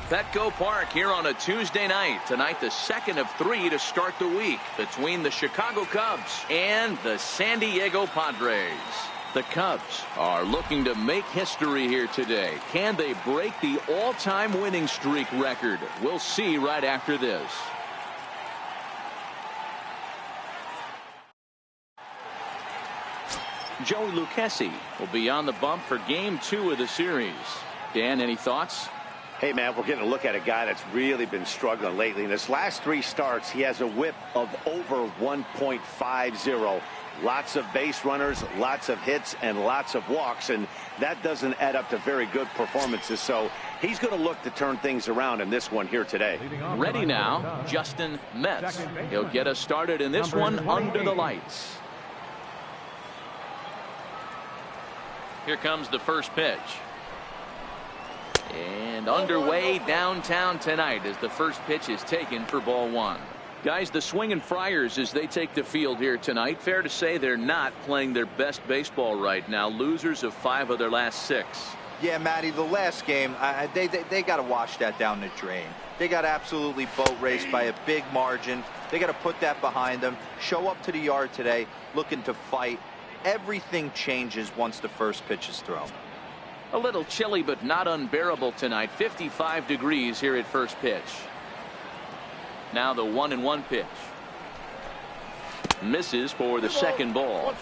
Petco Park here on a Tuesday night. Tonight, the second of 3 to start the week between the Chicago Cubs and the San Diego Padres. The Cubs are looking to make history here today. Can they break the all-time winning streak record? We'll see right after this. Joey Lucchesi will be on the bump for Game 2 of the series. Dan, any thoughts? Hey, man, we're getting a look at a guy that's really been struggling lately. In his last 3 starts, he has a whip of over 1.50. Lots of base runners, lots of hits, and lots of walks, and that doesn't add up to very good performances. So he's going to look to turn things around in this one here today. Ready now, Justin Metz. He'll get us started in this one under the lights. Here comes the first pitch. And underway downtown tonight as the first pitch is taken for ball 1. Guys, the Swinging Friars, as they take the field here tonight, fair to say they're not playing their best baseball right now. Losers of 5 of their last 6. Yeah, Matty, the last game, they got to wash that down the drain. They got absolutely boat raced by a big margin. They got to put that behind them. Show up to the yard today looking to fight. Everything changes once the first pitch is thrown. A little chilly but not unbearable tonight. 55 degrees here at first pitch. Now the 1-1 pitch. Misses for the second ball.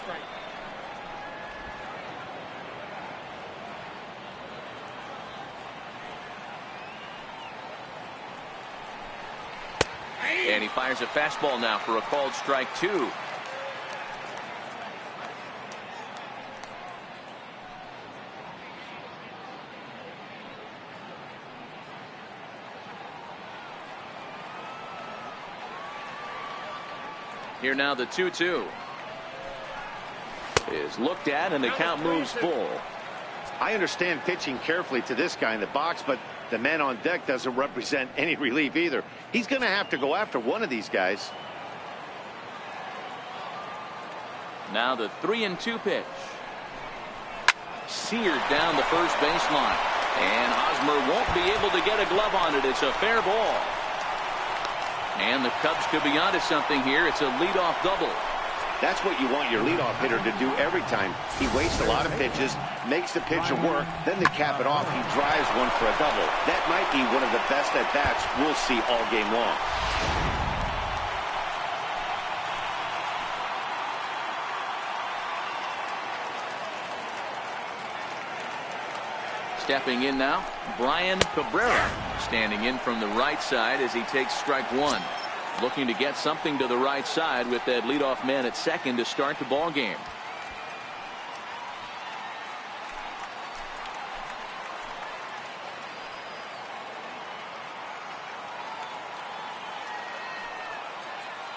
And he fires a fastball now for a called strike 2. Here now the 2-2 is looked at and the count moves full. I understand pitching carefully to this guy in the box, but the man on deck doesn't represent any relief either. He's going to have to go after one of these guys. Now the 3-2 pitch. Seared down the first baseline. And Hosmer won't be able to get a glove on it. It's a fair ball. And the Cubs could be onto something here. It's a leadoff double. That's what you want your leadoff hitter to do every time. He wastes a lot of pitches, makes the pitcher work, then to cap it off, he drives one for a double. That might be one of the best at-bats we'll see all game long. Stepping in now, Brian Cabrera, standing in from the right side as he takes strike 1. Looking to get something to the right side with that leadoff man at second to start the ball game.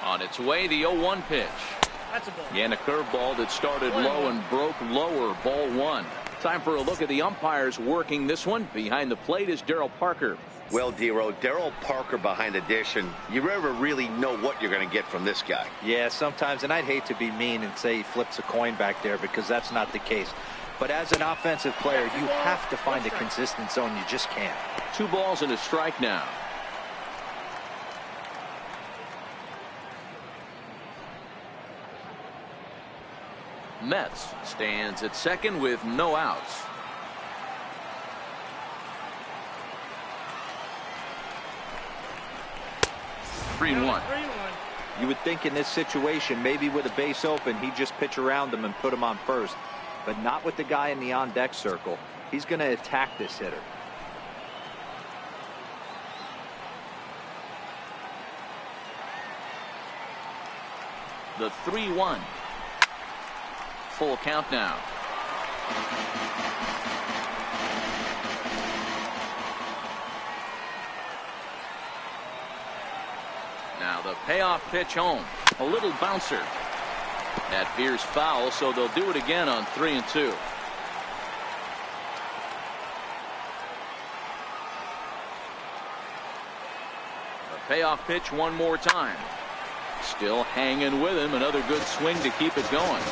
On its way, the 0-1 pitch. That's a ball. And a curveball that started low and broke lower. Ball 1. Time for a look at the umpires working this one. Behind the plate is Darryl Parker. Well, Dero, Darryl Parker behind the dish, and you never really know what you're going to get from this guy. Yeah, sometimes, and I'd hate to be mean and say he flips a coin back there because that's not the case. But as an offensive player, you have to find a consistent zone. You just can't. 2 balls and a strike now. Metz stands at second with no outs. Three and one. You would think in this situation, maybe with a base open, he'd just pitch around him and put him on first. But not with the guy in the on-deck circle. He's going to attack this hitter. The 3-1. Full count now. Now the payoff pitch home. A little bouncer. That veers foul, so they'll do it again on 3-2. The payoff pitch one more time. Still hanging with him. Another good swing to keep it going.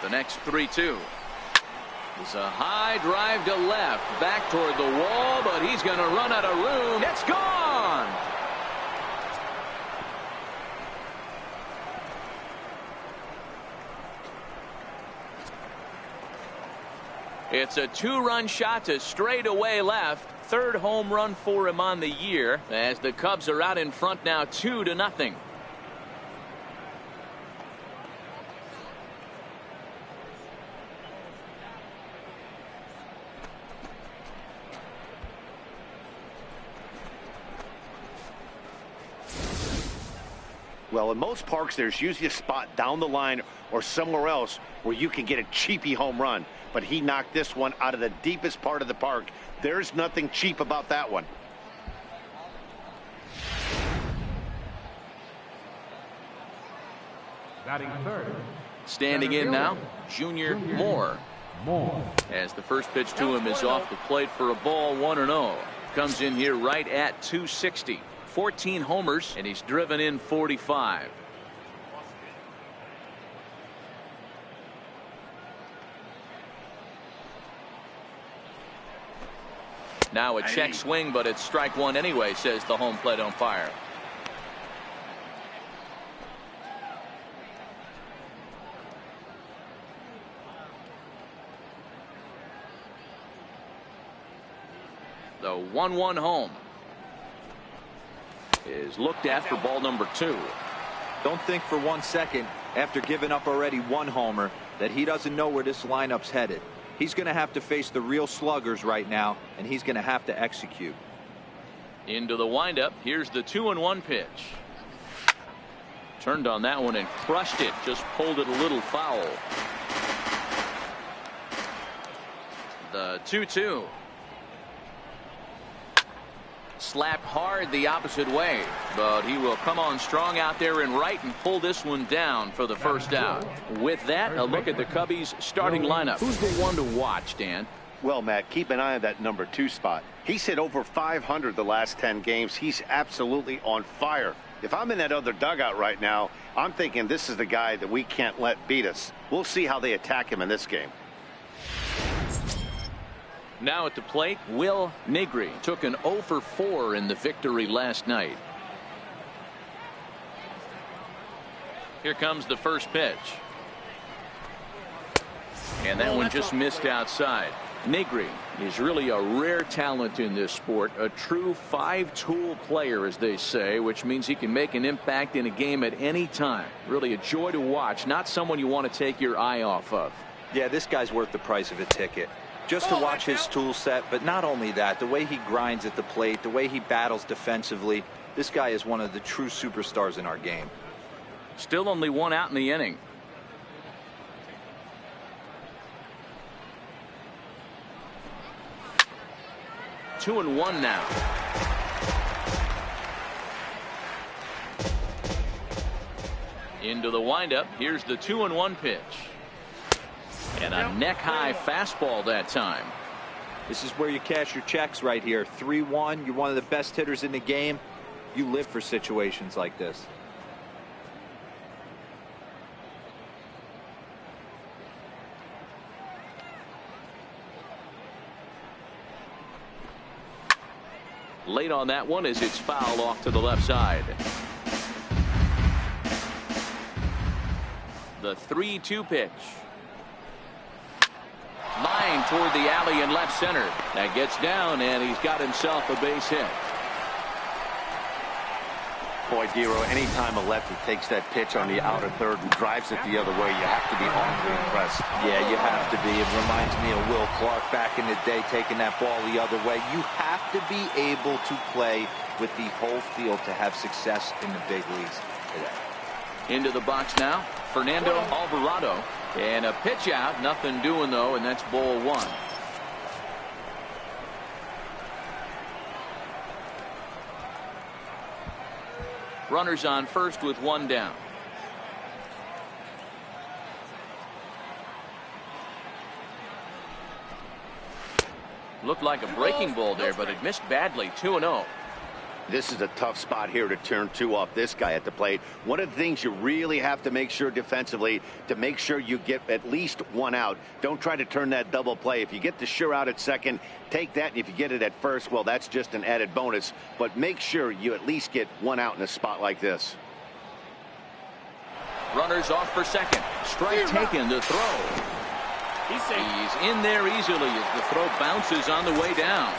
The next 3-2. It's a high drive to left, back toward the wall, but he's going to run out of room. It's gone. It's a 2-run shot to straightaway left. Third home run for him on the year, as the Cubs are out in front now 2-0. Well, in most parks, there's usually a spot down the line or somewhere else where you can get a cheapy home run. But he knocked this one out of the deepest part of the park. There's nothing cheap about that one. Batting third. Standing in now, Junior Moore. As the first pitch to him is off the plate for a ball, 1-0. Comes in here right at 260. 14 homers, and he's driven in 45. Now a check swing, but it's strike one anyway, says the home plate umpire. The 1-1 home is looked at for ball number 2. Don't think for 1 second, after giving up already 1 homer, that he doesn't know where this lineup's headed. He's going to have to face the real sluggers right now, and he's going to have to execute. Into the windup. Here's the 2-1 pitch. Turned on that one and crushed it. Just pulled it a little foul. The 2-2. Slapped hard the opposite way, but he will come on strong out there in right and pull this one down for the first out. With that, a look at the Cubbies starting lineup. Who's the one to watch, Dan? Well, Matt, keep an eye on that number 2 spot. He's hit over 500 the last 10 games. He's absolutely on fire. If I'm in that other dugout right now, I'm thinking this is the guy that we can't let beat us. We'll see how they attack him in this game. Now at the plate, Will Negri took an 0 for 4 in the victory last night. Here comes the first pitch. And that one just missed outside. Negri is really a rare talent in this sport, a true 5-tool player, as they say, which means he can make an impact in a game at any time. Really a joy to watch, not someone you want to take your eye off of. Yeah, this guy's worth the price of a ticket. Just to watch his tool set, but not only that, the way he grinds at the plate, the way he battles defensively, this guy is one of the true superstars in our game. Still only 1 out in the inning. Two and one now. Into the windup. Here's the 2-1 pitch. And a neck-high fastball that time. This is where you cash your checks right here. 3-1. You're one of the best hitters in the game. You live for situations like this. Late on that one as it's fouled off to the left side. The 3-2 pitch. Line toward the alley in left center. That gets down, and he's got himself a base hit. Boy, Dero, anytime a lefty takes that pitch on the outer third and drives it the other way, you have to be awfully impressed. Yeah, you have to be. It reminds me of Will Clark back in the day taking that ball the other way. You have to be able to play with the whole field to have success in the big leagues today. Into the box now, Fernando Alvarado. And a pitch out, nothing doing though, and that's ball 1. Runners on first with 1 down. Looked like a breaking ball there, but it missed badly. 2-0. This is a tough spot here to turn two off this guy at the plate. One of the things you really have to make sure defensively to make sure you get at least one out. Don't try to turn that double play. If you get the sure out at second, take that. And if you get it at first, well, that's just an added bonus. But make sure you at least get one out in a spot like this. Runners off for second. Strike taken to throw. He's in there easily as the throw bounces on the way down.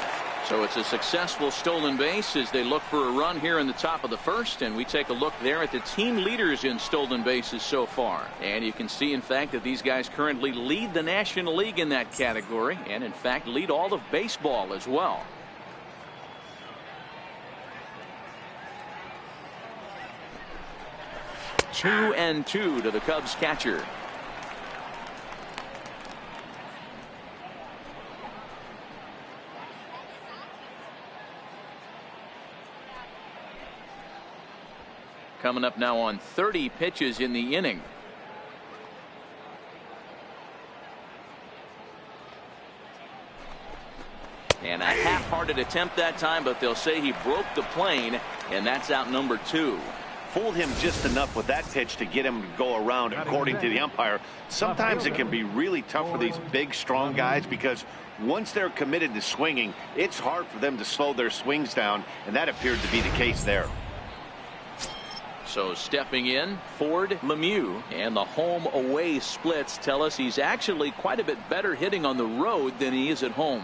So it's a successful stolen base as they look for a run here in the top of the first, and we take a look there at the team leaders in stolen bases so far. And you can see, in fact, that these guys currently lead the National League in that category, and in fact lead all of baseball as well. Two and two to the Cubs catcher. Coming up now on 30 pitches in the inning. And a half-hearted attempt that time, but they'll say he broke the plane, and that's out number 2. Fooled him just enough with that pitch to get him to go around, according to the umpire. Sometimes it can be really tough for these big, strong guys because once they're committed to swinging, it's hard for them to slow their swings down, and that appeared to be the case there. So stepping in, Ford Lemieux, and the home away splits tell us he's actually quite a bit better hitting on the road than he is at home.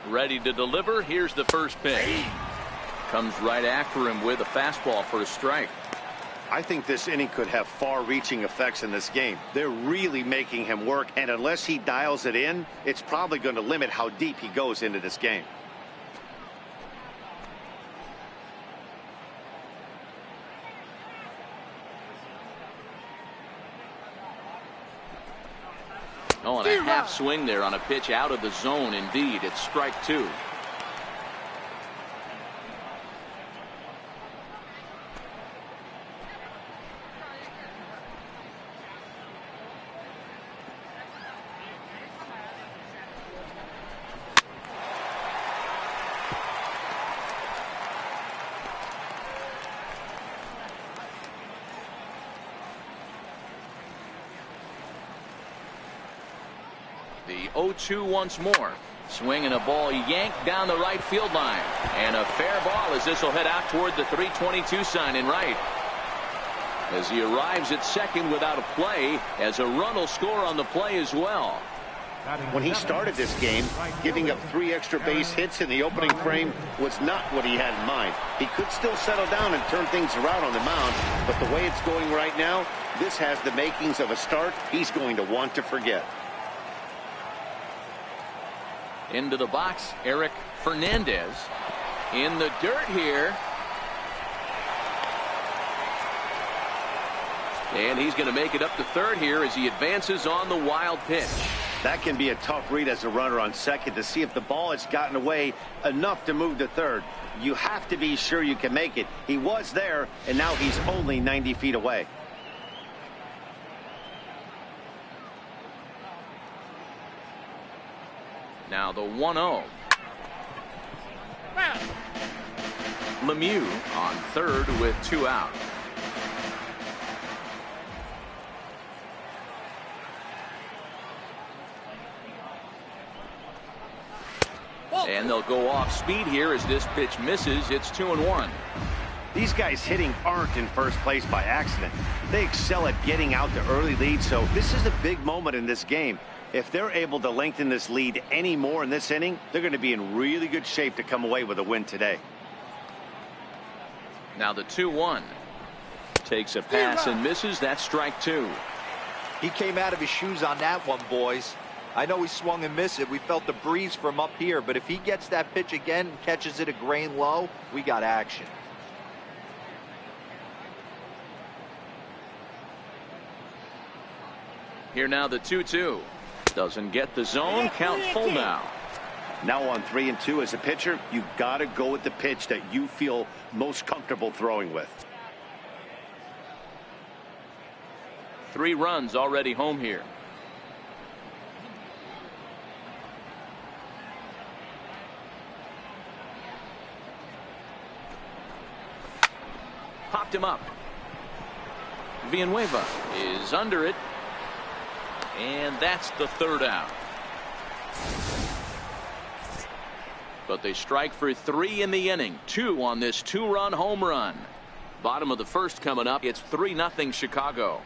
Ready to deliver. Here's the first pitch. Comes right after him with a fastball for a strike. I think this inning could have far-reaching effects in this game. They're really making him work, and unless he dials it in, it's probably going to limit how deep he goes into this game. Oh, and a half swing there on a pitch out of the zone. Indeed, it's strike 2. The 0-2 once more. Swing and a ball yanked down the right field line. And a fair ball as this will head out toward the 322 sign in right. As he arrives at second without a play, as a run will score on the play as well. When he started this game, giving up 3 extra base hits in the opening frame was not what he had in mind. He could still settle down and turn things around on the mound, but the way it's going right now, this has the makings of a start he's going to want to forget. Into the box, Eric Fernandez. In the dirt here. And he's going to make it up to third here as he advances on the wild pitch. That can be a tough read as a runner on second to see if the ball has gotten away enough to move to third. You have to be sure you can make it. He was there, and now he's only 90 feet away. Now the 1-0. Lemieux on third with 2 out. And they'll go off speed here as this pitch misses. It's 2-1. These guys hitting aren't in first place by accident. They excel at getting out to early leads, so this is a big moment in this game. If they're able to lengthen this lead any more in this inning, they're going to be in really good shape to come away with a win today. Now the 2-1. Takes a pass and misses. That's strike 2. He came out of his shoes on that one, boys. I know he swung and missed it. We felt the breeze from up here, but if he gets that pitch again and catches it a grain low, we got action. Here now the 2-2. Doesn't get the zone. Count full now. Now on 3-2 as a pitcher, you've got to go with the pitch that you feel most comfortable throwing with. 3 runs already home here. Popped him up. Villanueva is under it. And that's the 3rd out. But they strike for 3 in the inning. 2 on this 2-run home run. Bottom of the 1st coming up. It's 3-0 Chicago.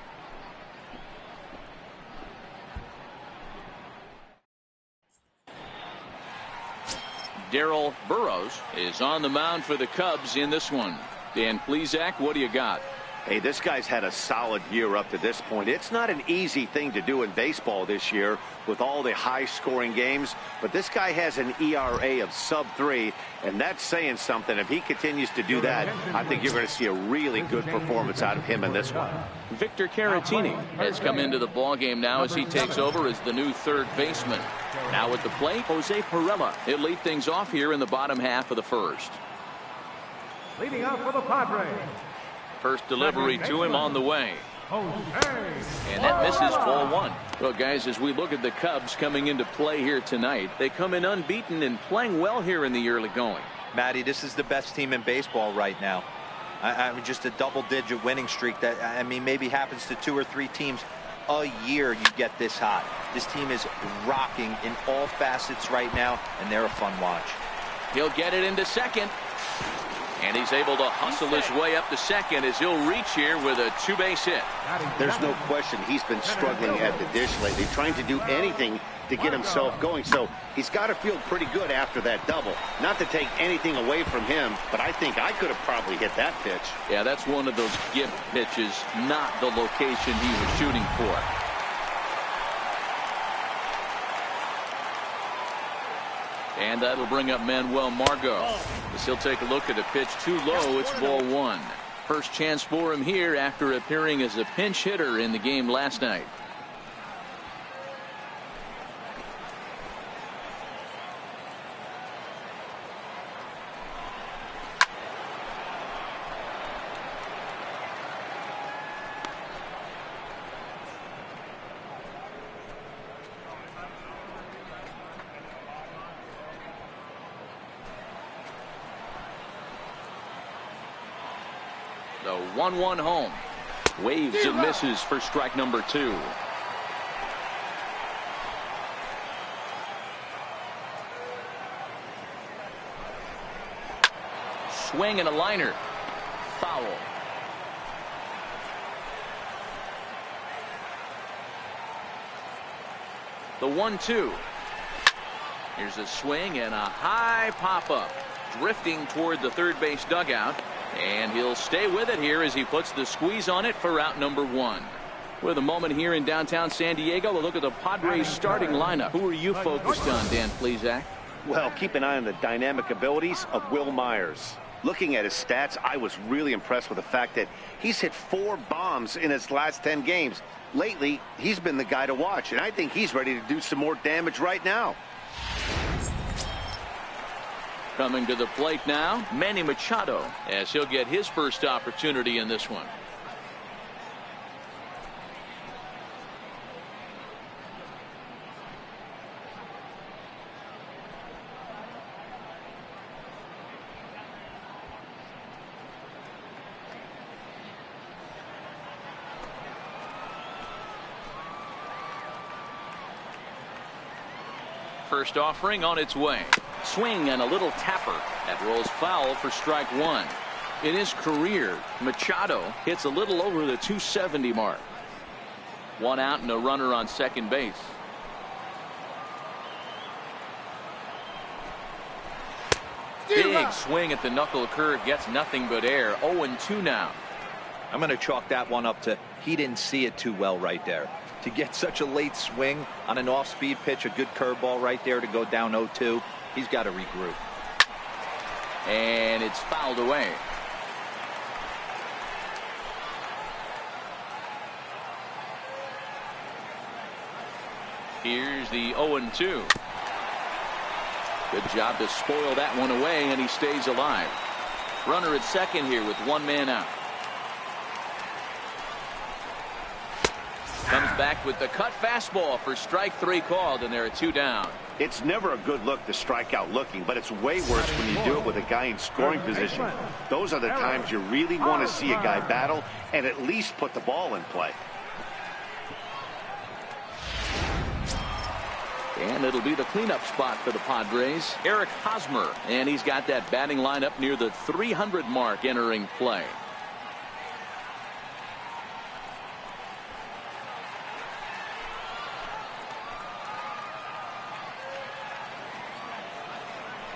Darrell Burroughs is on the mound for the Cubs in this one. Dan Plesac, what do you got? Hey, this guy's had a solid year up to this point. It's not an easy thing to do in baseball this year with all the high-scoring games, but this guy has an ERA of sub-3, and that's saying something. If he continues to do that, I think you're going to see a really good performance out of him in this one. Victor Caratini has come into the ballgame now as he takes over as the new 3rd baseman. Now at the plate, Jose Pirela. He'll lead things off here in the bottom half of the 1st. Leading out for the Padres. First delivery to him on the way. And that misses, ball 1. Well, guys, as we look at the Cubs coming into play here tonight, they come in unbeaten and playing well here in the early going. Matty, this is the best team in baseball right now. I mean, just a double-digit winning streak that, I mean, maybe happens to 2 or 3 teams a year. You get this hot. This team is rocking in all facets right now, and they're a fun watch. He'll get it into second. And he's able to hustle his way up to second as he'll reach here with a 2-base hit. There's no question he's been struggling at the dish lately, trying to do anything to get himself going. So he's got to feel pretty good after that double. Not to take anything away from him, but I think I could have probably hit that pitch. Yeah, that's one of those gift pitches, not the location he was shooting for. And that'll bring up Manuel Margot. As he'll take a look at a pitch too low. It's ball 1. First chance for him here after appearing as a pinch hitter in the game last night. The 1-1 home. Waves and misses for strike number 2. Swing and a liner. Foul. The 1-2. Here's a swing and a high pop-up. Drifting toward the 3rd base dugout. And he'll stay with it here as he puts the squeeze on it for out number 1. With a moment here in downtown San Diego, a look at the Padres starting lineup. Who are you focused on, Dan Plesac? Well, keep an eye on the dynamic abilities of Will Myers. Looking at his stats, I was really impressed with the fact that he's hit 4 bombs in his last 10 games. Lately, he's been the guy to watch, and I think he's ready to do some more damage right now. Coming to the plate now, Manny Machado, as he'll get his first opportunity in this one. First offering on its way. Swing and a little tapper. That rolls foul for strike 1. In his career, Machado hits a little over the 270 mark. 1 out and a runner on second base. Big swing at the knuckle curve, gets nothing but air. 0-2 now. I'm going to chalk that one up to he didn't see it too well right there. To get such a late swing on an off-speed pitch, a good curveball right there to go down 0-2, he's got to regroup. And it's fouled away. Here's the 0-2. Good job to spoil that one away, and he stays alive. Runner at second here with 1 man out. Comes back with the cut fastball for strike 3 called, and there are 2 down. It's never a good look to strike out looking, but it's way worse when you do it with a guy in scoring position. Those are the times you really want to see a guy battle and at least put the ball in play. And it'll be the cleanup spot for the Padres, Eric Hosmer. And he's got that batting lineup near the 300 mark entering play.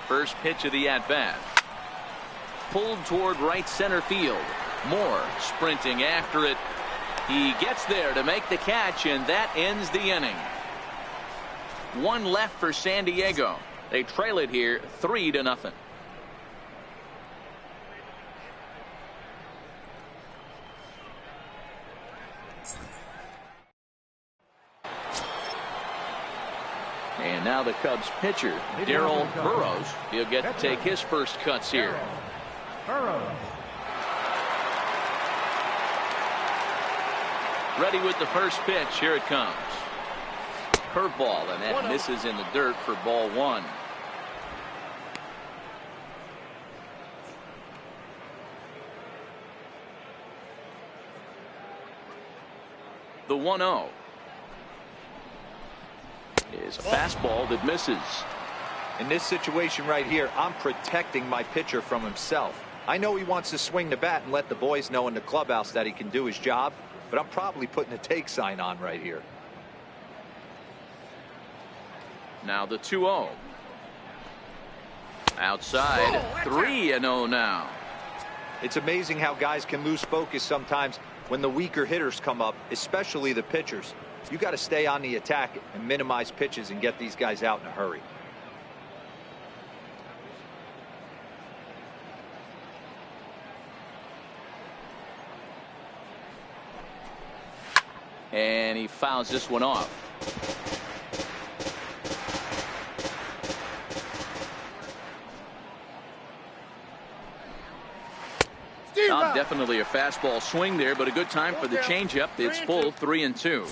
First pitch of the at-bat. Pulled toward right center field. Moore sprinting after it. He gets there to make the catch, and that ends the inning. 1 left for San Diego. They trail it here 3-0. And now the Cubs pitcher, Darryl Burrows. He'll get to take his first cuts here. Ready with the first pitch. Here it comes. Curveball, and that misses in the dirt for ball 1. The 1-0 is a fastball that misses. In this situation right here, I'm protecting my pitcher from himself. I know he wants to swing the bat and let the boys know in the clubhouse that he can do his job, but I'm probably putting a take sign on right here. Now the 2-0. Outside, 3-0 now. It's amazing how guys can lose focus sometimes when the weaker hitters come up, especially the pitchers. You got to stay on the attack and minimize pitches and get these guys out in a hurry. And he fouls this one off. Not definitely a fastball swing there, but a good time for the changeup. It's full 3-2.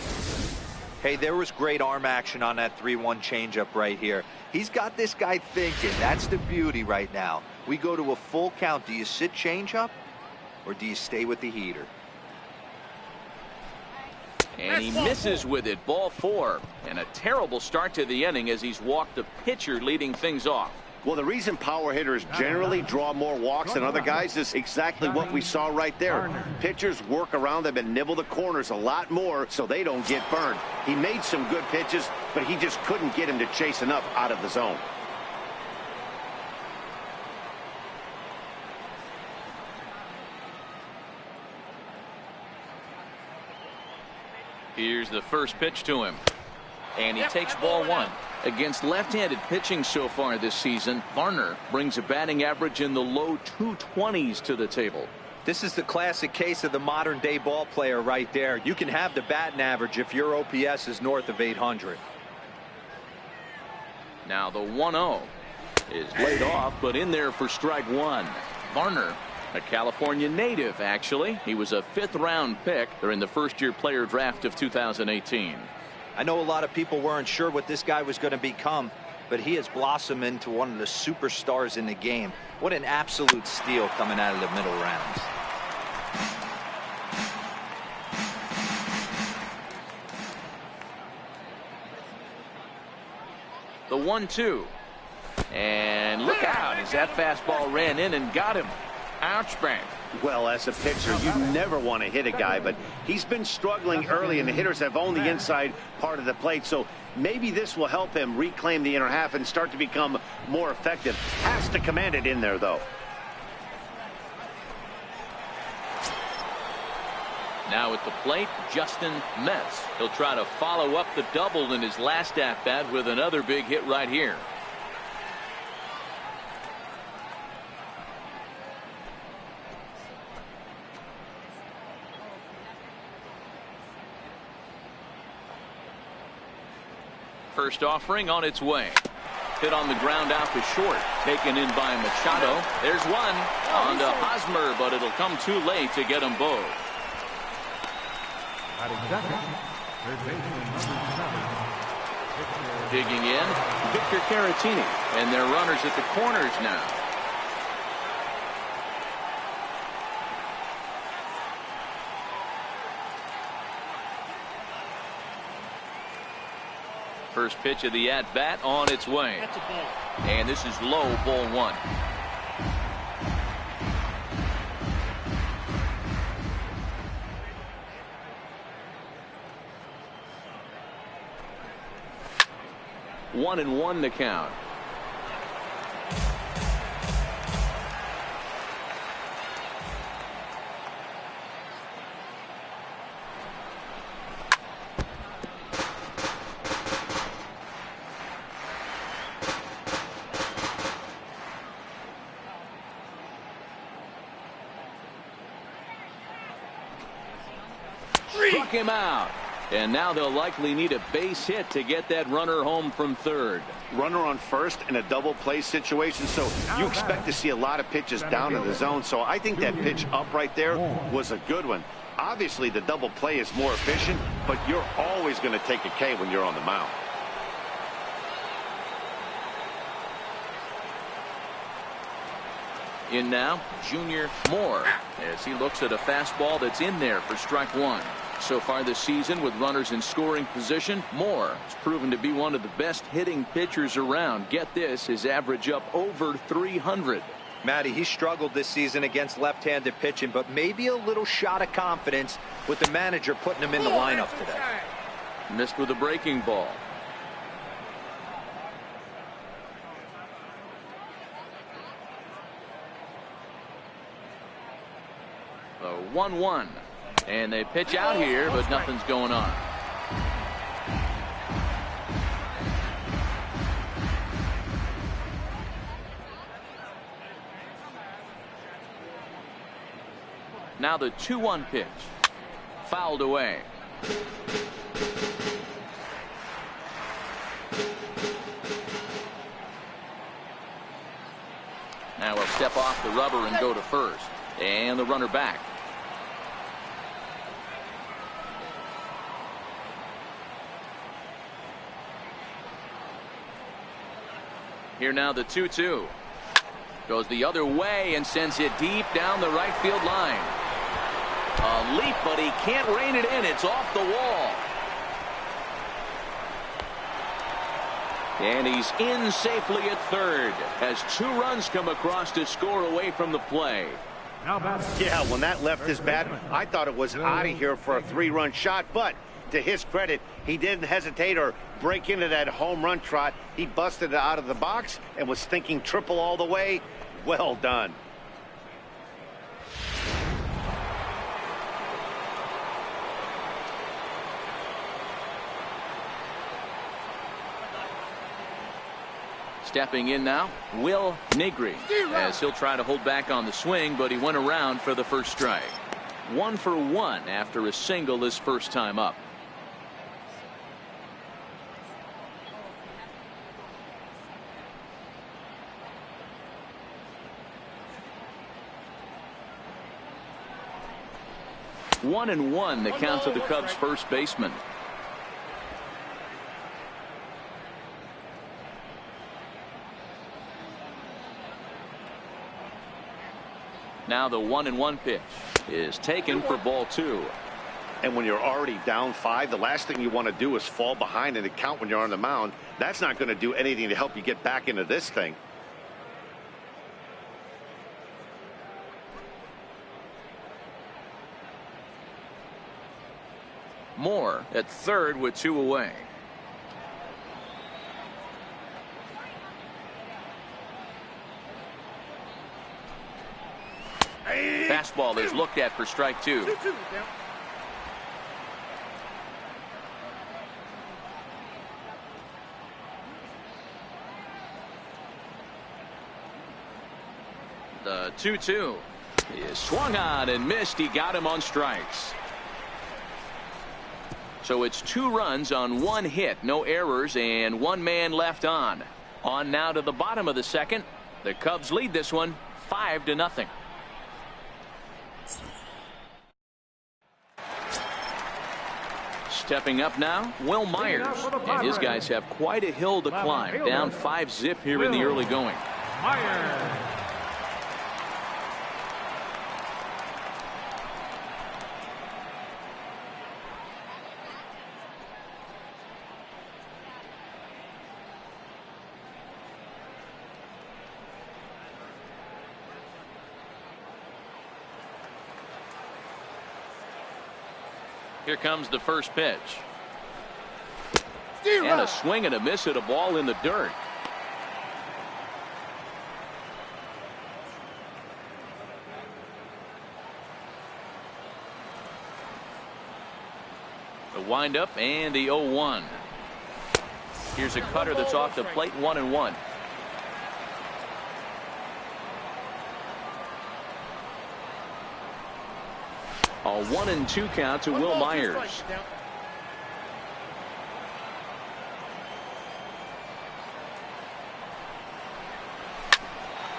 Hey, there was great arm action on that 3-1 changeup right here. He's got this guy thinking. That's the beauty right now. We go to a full count. Do you sit changeup or do you stay with the heater? And he misses with it. Ball 4. And a terrible start to the inning as he's walked the pitcher leading things off. Well, the reason power hitters generally draw more walks than other guys is exactly what we saw right there. Pitchers work around them and nibble the corners a lot more so they don't get burned. He made some good pitches, but he just couldn't get him to chase enough out of the zone. Here's the first pitch to him. And he takes ball 1. Against left-handed pitching so far this season, Varner brings a batting average in the low 220s to the table. This is the classic case of the modern-day ball player right there. You can have the batting average if your OPS is north of 800. Now the 1-0 is laid off, but in there for strike 1. Varner, a California native, actually. He was a 5th-round pick during the first-year player draft of 2018. I know a lot of people weren't sure what this guy was going to become, but he has blossomed into one of the superstars in the game. What an absolute steal coming out of the middle rounds. The 1-2. And look out as that fastball ran in and got him. Ouch, bang. Well, as a pitcher, you never want to hit a guy, but he's been struggling early, and the hitters have owned the inside part of the plate, so maybe this will help him reclaim the inner half and start to become more effective. Has to command it in there, though. Now at the plate, Justin Metz. He'll try to follow up the double in his last at-bat with another big hit right here. First offering on its way. Hit on the ground out to short. Taken in by Machado. There's one. On to Hosmer, but it'll come too late to get them both. Third baseman, number 7. Digging in, Victor Caratini. And they're runners at the corners now. First pitch of the at-bat on its way. And this is low, ball 1. One and one the count. Struck him out. And now they'll likely need a base hit to get that runner home from third. Runner on first in a double play situation, so you expect to see a lot of pitches down in the zone. So I think that pitch up right there was a good one. Obviously, the double play is more efficient, but you're always going to take a K when you're on the mound. In now, Junior Moore, as he looks at a fastball that's in there for strike 1. So far this season, with runners in scoring position, Moore has proven to be one of the best hitting pitchers around. Get this, his average up over 300. Matty, he struggled this season against left-handed pitching, but maybe a little shot of confidence with the manager putting him in the lineup today. Missed with a breaking ball. The 1-1. And they pitch out here, but nothing's going on. Now the 2-1 pitch. Fouled away. Now we'll step off the rubber and go to first. And the runner back. Here now the 2-2. Goes the other way and sends it deep down the right field line. A leap, but he can't rein it in. It's off the wall. And he's in safely at third as 2 runs come across to score away from the play. Yeah, when that left his bat, I thought it was out of here for a 3-run shot, but to his credit, he didn't hesitate or break into that home run trot. He busted it out of the box and was thinking triple all the way. Well done. Stepping in now, Will Negri, as he'll try to hold back on the swing, but he went around for the first strike. 1 for 1 after a single his first time up. One and one, the count to the Cubs' first baseman. Now the 1-1 pitch is taken for ball 2. And when you're already down 5, the last thing you want to do is fall behind in the count when you're on the mound. That's not going to do anything to help you get back into this thing. Moore at third with 2 away. Fastball is looked at for strike 2. The 2-2 is swung on and missed. He got him on strikes. So it's 2 runs on 1 hit, no errors, and 1 man left on. On now to the bottom of the second. The Cubs lead this one 5-0. Stepping up now, Will Myers. And his guys have quite a hill to climb. Down 5-zip here in the early going. Myers. Here comes the first pitch. And a swing and a miss at a ball in the dirt. The windup and the 0-1. Here's a cutter that's off the plate, 1-1. A 1-2 count to Will Myers.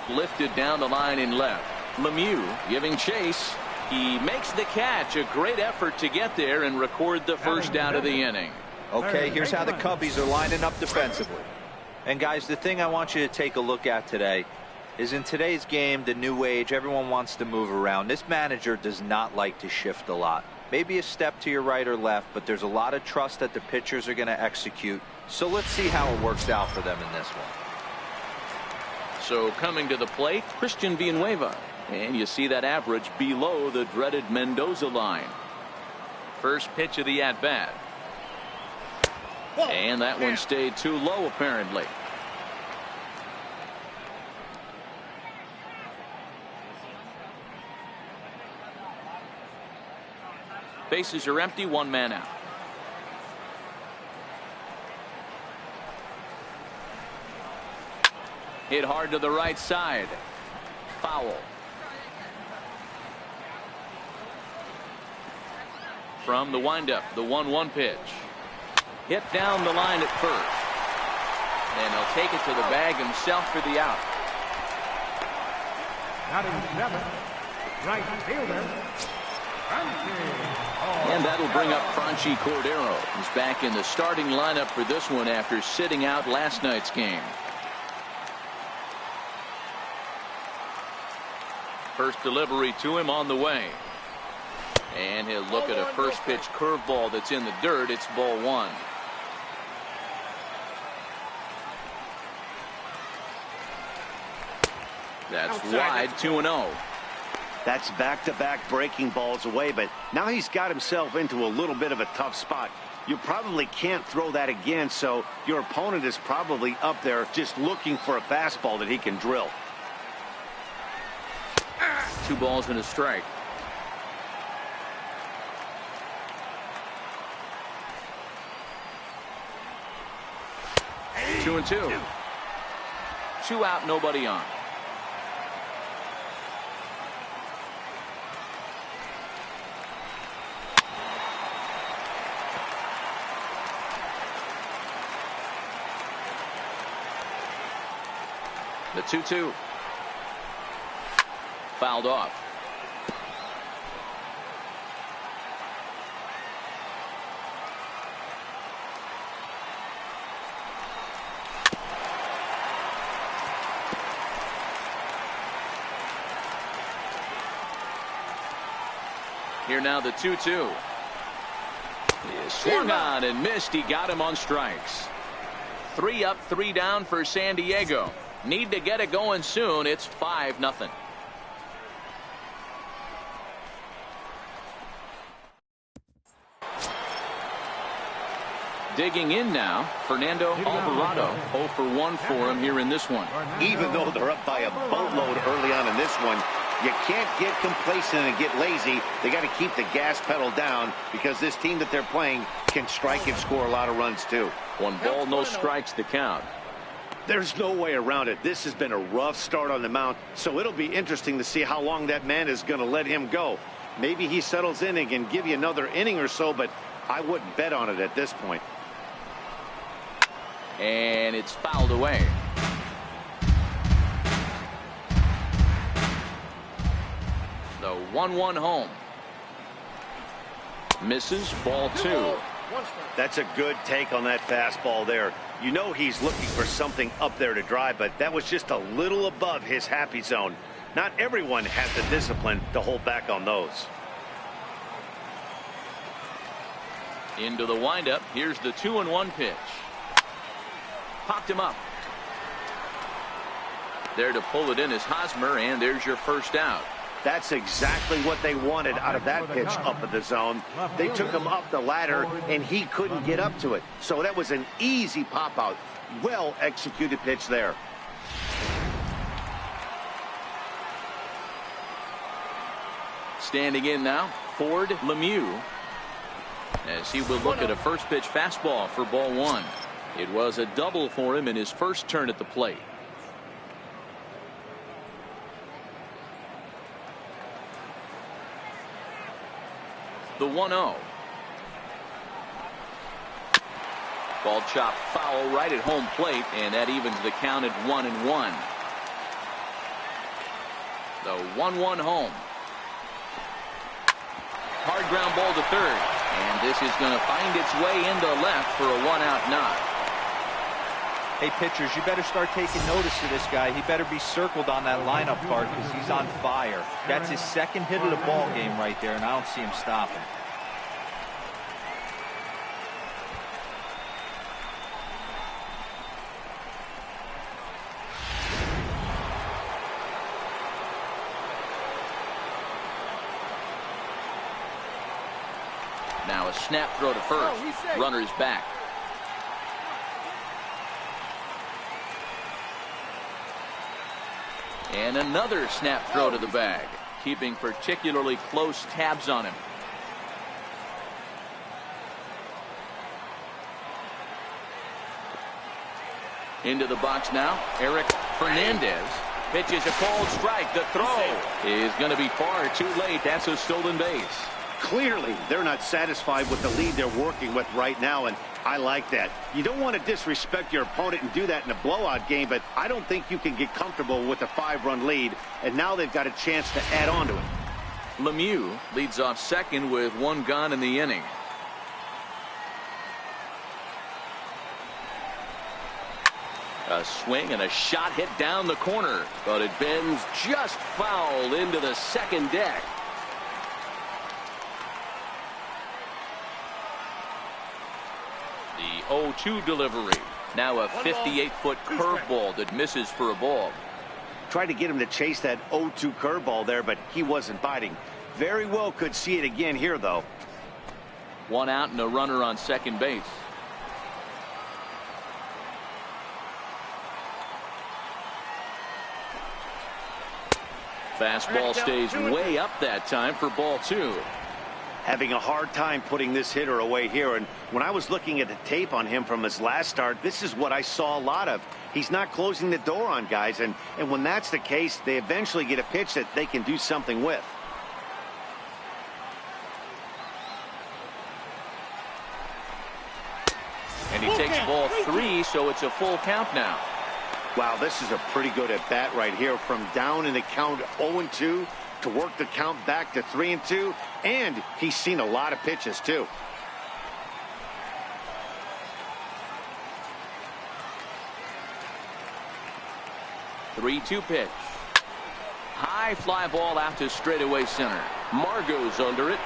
Lifted down the line in left. Lemieux giving chase. He makes the catch. A great effort to get there and record the first out of the inning. Okay, here's how the Cubbies are lining up defensively. And guys, the thing I want you to take a look at today is in today's game, the new age, everyone wants to move around. This manager does not like to shift a lot. Maybe a step to your right or left, but there's a lot of trust that the pitchers are going to execute. So let's see how it works out for them in this one. So coming to the plate, Christian Villanueva. And you see that average below the dreaded Mendoza line. First pitch of the at-bat. And that one stayed too low, apparently. Bases are empty, one man out. Hit hard to the right side. Foul. From the windup, the 1-1 pitch. Hit down the line at first. And he'll take it to the bag himself for the out. Batting seventh, right fielder, and that'll bring up Franchi Cordero. He's back in the starting lineup for this one after sitting out last night's game. First delivery to him on the way. And he'll look at a first pitch curveball that's in the dirt. It's ball one. That's wide, 2-0. That's back-to-back breaking balls away, but now he's got himself into a little bit of a tough spot. You probably can't throw that again, so your opponent is probably up there just looking for a fastball that he can drill. 2 balls and a strike. Two and two. 2 out, nobody on. The 2-2. Fouled off. Here now the 2-2. He swung on and missed. He got him on strikes. 3 up, 3 down for San Diego. Need to get it going soon. It's 5-0. Digging in now, Fernando Alvarado. 0 for 1 for him here in this one. Even though they're up by a boatload early on in this one, you can't get complacent and get lazy. They got to keep the gas pedal down because this team that they're playing can strike and score a lot of runs too. 1 ball, no strikes to count. There's no way around it. This has been a rough start on the mound, so it'll be interesting to see how long that man is going to let him go. Maybe he settles in and can give you another inning or so, but I wouldn't bet on it at this point. And it's fouled away. The 1-1 home. Misses, ball 2. That's a good take on that fastball there. You know he's looking for something up there to drive, but that was just a little above his happy zone. Not everyone has the discipline to hold back on those. Into the windup. Here's the 2-1 pitch. Popped him up. There to pull it in is Hosmer, and there's your first out. That's exactly what they wanted out of that pitch up in the zone. They took him up the ladder, and he couldn't get up to it. So that was an easy pop-out. Well-executed pitch there. Standing in now, Ford Lemieux, as he will look at a first pitch fastball for ball one. It was a double for him in his first turn at the plate. The 1-0. Ball chopped foul right at home plate, and that evens the count at 1-1. The 1-1 home. Hard ground ball to third, and this is going to find its way into left for a 1-out knock. Hey, pitchers, you better start taking notice of this guy. He better be circled on that lineup card because he's on fire. That's his second hit of the ball game right there, and I don't see him stopping. Now a snap throw to first. Runner's back. And another snap throw to the bag, keeping particularly close tabs on him. Into the box now, Eric Fernandez pitches a called strike. The throw is going to be far too late. That's a stolen base. Clearly, they're not satisfied with the lead they're working with right now, and I like that. You don't want to disrespect your opponent and do that in a blowout game, but I don't think you can get comfortable with a 5-run lead, and now they've got a chance to add on to it. Lemieux leads off second with one gone in the inning. A swing and a shot hit down the corner, but it bends just foul into the second deck. The 0-2 delivery. Now a 58-foot curveball that misses for a ball. Tried to get him to chase that 0-2 curveball there, but he wasn't biting. Very well could see it again here, though. One out and a runner on second base. Fastball stays way up that time for ball two. Having a hard time putting this hitter away here, and when I was looking at the tape on him from his last start, this is what I saw a lot of. He's not closing the door on guys, and when that's the case, they eventually get a pitch that they can do something with. And he takes ball three, so it's a full count now. Wow, this is a pretty good at bat right here, from down in the count 0-2 to work the count back to 3-2, and he's seen a lot of pitches too. Three-two pitch. High fly ball out to straightaway center. Margot's under it.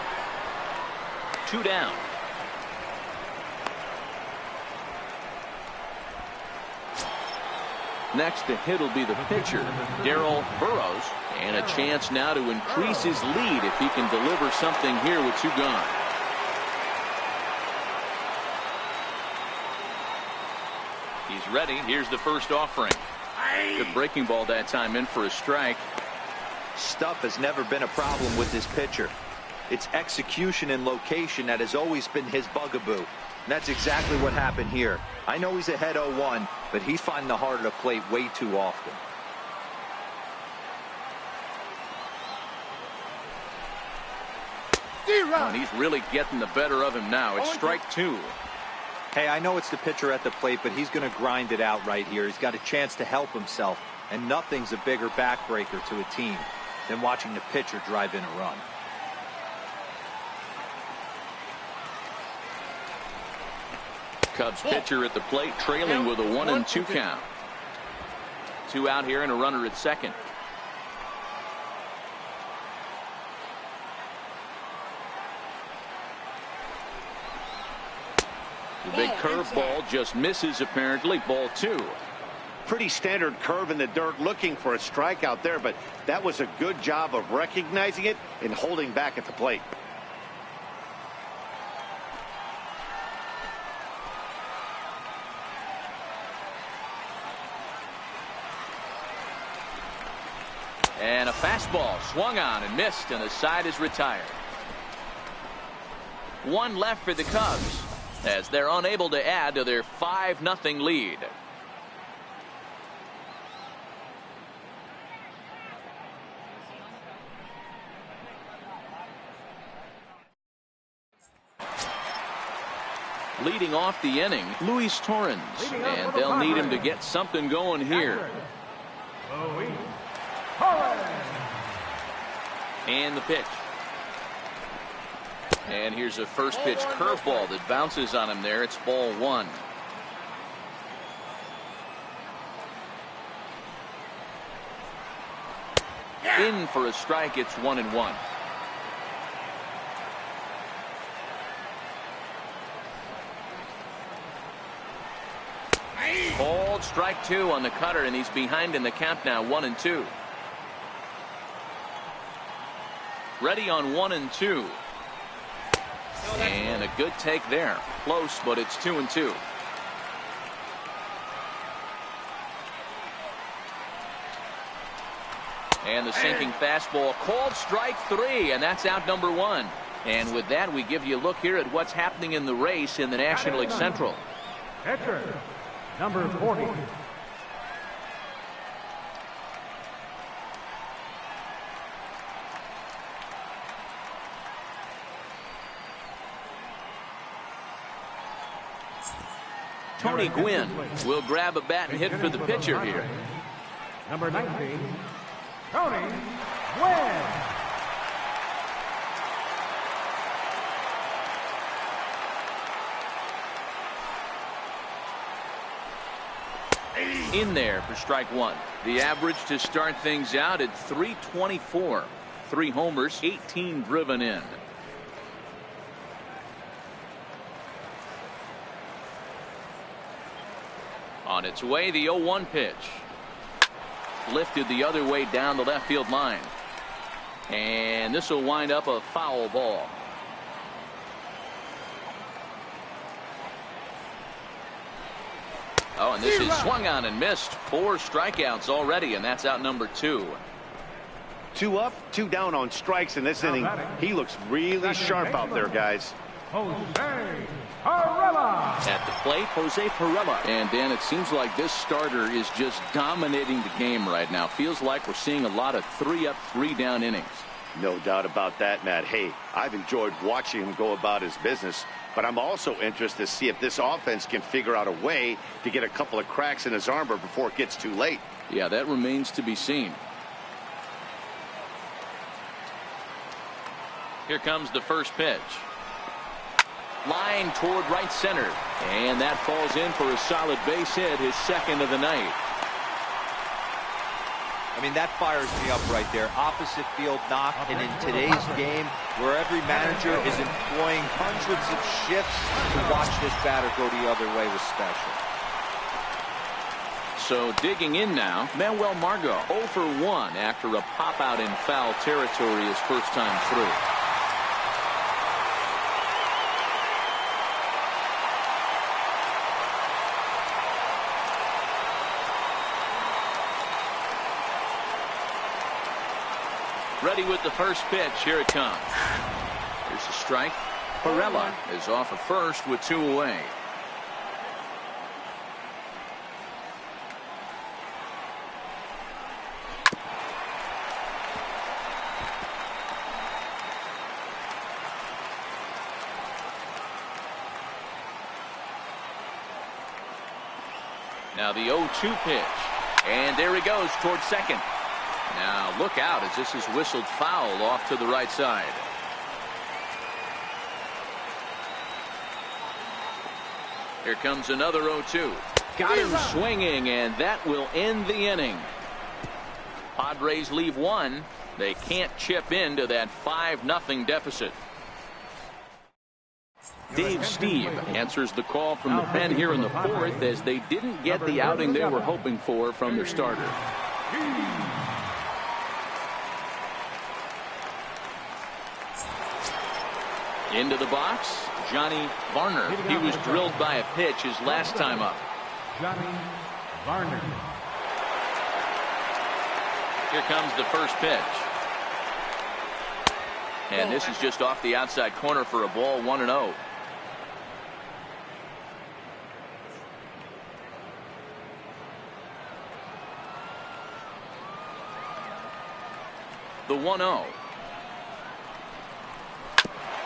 Two down. Next to hit will be the pitcher, Darryl Burrows, and a chance now to increase his lead if he can deliver something here with two gone. He's ready. Here's the first offering. Good breaking ball that time, in for a strike. Stuff has never been a problem with this pitcher. It's execution and location that has always been his bugaboo. And that's exactly what happened here. I know he's ahead 0-1, but he's finding the heart of the plate way too often. And he's really getting the better of him now. It's strike two. Hey, I know it's the pitcher at the plate, but he's going to grind it out right here. He's got a chance to help himself, and nothing's a bigger backbreaker to a team than watching the pitcher drive in a run. Cubs pitcher at the plate, trailing with a 1-2 count. 2 out here and a runner at second. The big curveball just misses, apparently. Ball 2. Pretty standard curve in the dirt, looking for a strikeout there, but that was a good job of recognizing it and holding back at the plate. And a fastball swung on and missed, and the side is retired. 1 left for the Cubs as they're unable to add to their 5-0 lead. Leading off the inning, Luis Torrens, and they'll need him to get something going here. And the pitch. And here's a first pitch curveball that bounces on him there. It's ball 1. In for a strike. It's 1-1. Called strike 2 on the cutter, and he's behind in the count now. 1-2. Ready on 1-2. And a good take there. Close, but it's 2-2. And the sinking fastball, called strike 3, and that's out number 1. And with that, we give you a look here at what's happening in the race in the National League Central. Catcher, number 40. Tony Gwynn will grab a bat and hit for the pitcher here. Number 19, Tony Gwynn. In there for strike 1. The average to start things out at .324. 3 homers, 18 driven in. On its way, the 0-1 pitch. Lifted the other way down the left field line. And this will wind up a foul ball. Oh, and this is swung on and missed. 4 strikeouts already, and that's out number 2. 2 up, 2 down on strikes in this inning. He looks really sharp out there, guys. Jose Pirela. At the plate, Jose Pirela. And Dan, it seems like this starter is just dominating the game right now. Feels like we're seeing a lot of 3 up, 3 down innings. No doubt about that, Matt. Hey, I've enjoyed watching him go about his business, but I'm also interested to see if this offense can figure out a way to get a couple of cracks in his armor before it gets too late. Yeah, that remains to be seen. Here comes the first pitch. Line toward right center. And that falls in for a solid base hit, his second of the night. I mean, that fires me up right there. Opposite field knock. And in today's game, where every manager is employing hundreds of shifts, to watch this batter go the other way was special. So digging in now, Manuel Margot 0 for 1 after a pop out in foul territory his first time through. Ready with the first pitch. Here it comes. Here's a strike. Pirela is off at first with 2 away. Now the 0-2 pitch. And there he goes towards second. Now look out as this is whistled foul off to the right side. Here comes another 0-2. Got him swinging, and that will end the inning. Padres leave one. They can't chip into that 5-0 deficit. Dave Steve answers the call from the pen here in the fourth as they didn't get the outing they were hoping for from their starter. Into the box, Johnny Varner. He was drilled by a pitch his last time up. Johnny Varner. Here comes the first pitch. And this is just off the outside corner for a ball, 1-0. The 1-0.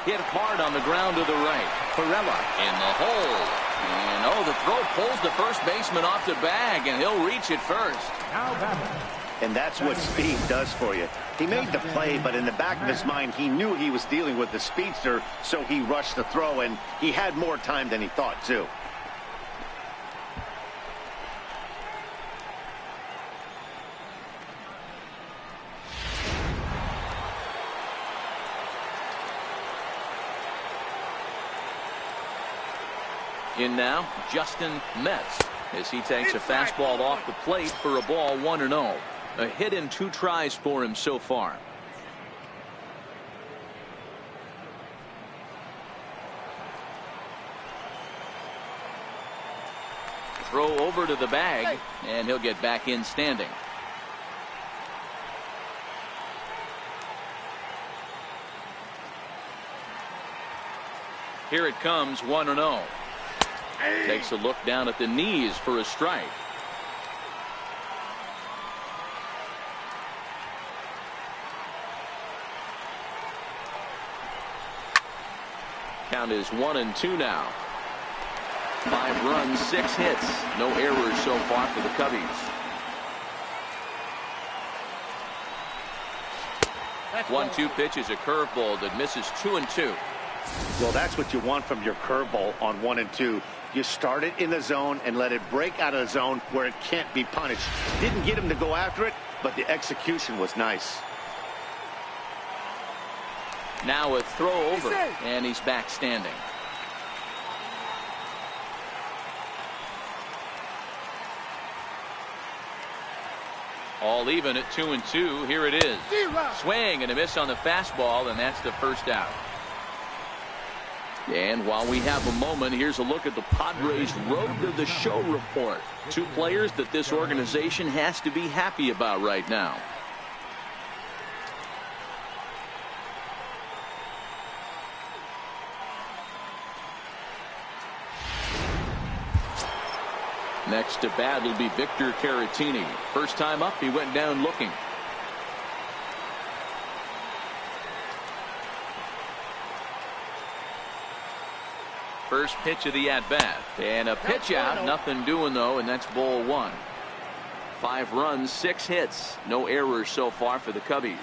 Hit hard on the ground to the right. Perella in the hole. And the throw pulls the first baseman off the bag, and he'll reach it first. Now batting. And that's what speed does for you. He made the play, but in the back of his mind, he knew he was dealing with the speedster, so he rushed the throw, and he had more time than he thought, too. In now, Justin Metz, as he takes a fastball off the plate for a ball, 1-0. A hit in 2 tries for him so far. Throw over to the bag, and he'll get back in standing. Here it comes, 1-0. Takes a look down at the knees for a strike. Count is 1-2 now. 5 runs, 6 hits. No errors so far for the Cubbies. 1-2 pitch is a curveball that misses 2-2. Well, that's what you want from your curveball on 1-2. You start it in the zone and let it break out of the zone where it can't be punished. Didn't get him to go after it, but the execution was nice. Now a throw over, and he's back standing. All even at 2-2. Here it is. Swing and a miss on the fastball, and that's the first out. And while we have a moment, here's a look at the Padres' Road to the Show report. 2 players that this organization has to be happy about right now. Next to bat will be Victor Caratini. First time up, he went down looking. First pitch of the at-bat. And a pitch out. Nothing doing, though, and that's ball 1. 5 runs, 6 hits. No errors so far for the Cubbies.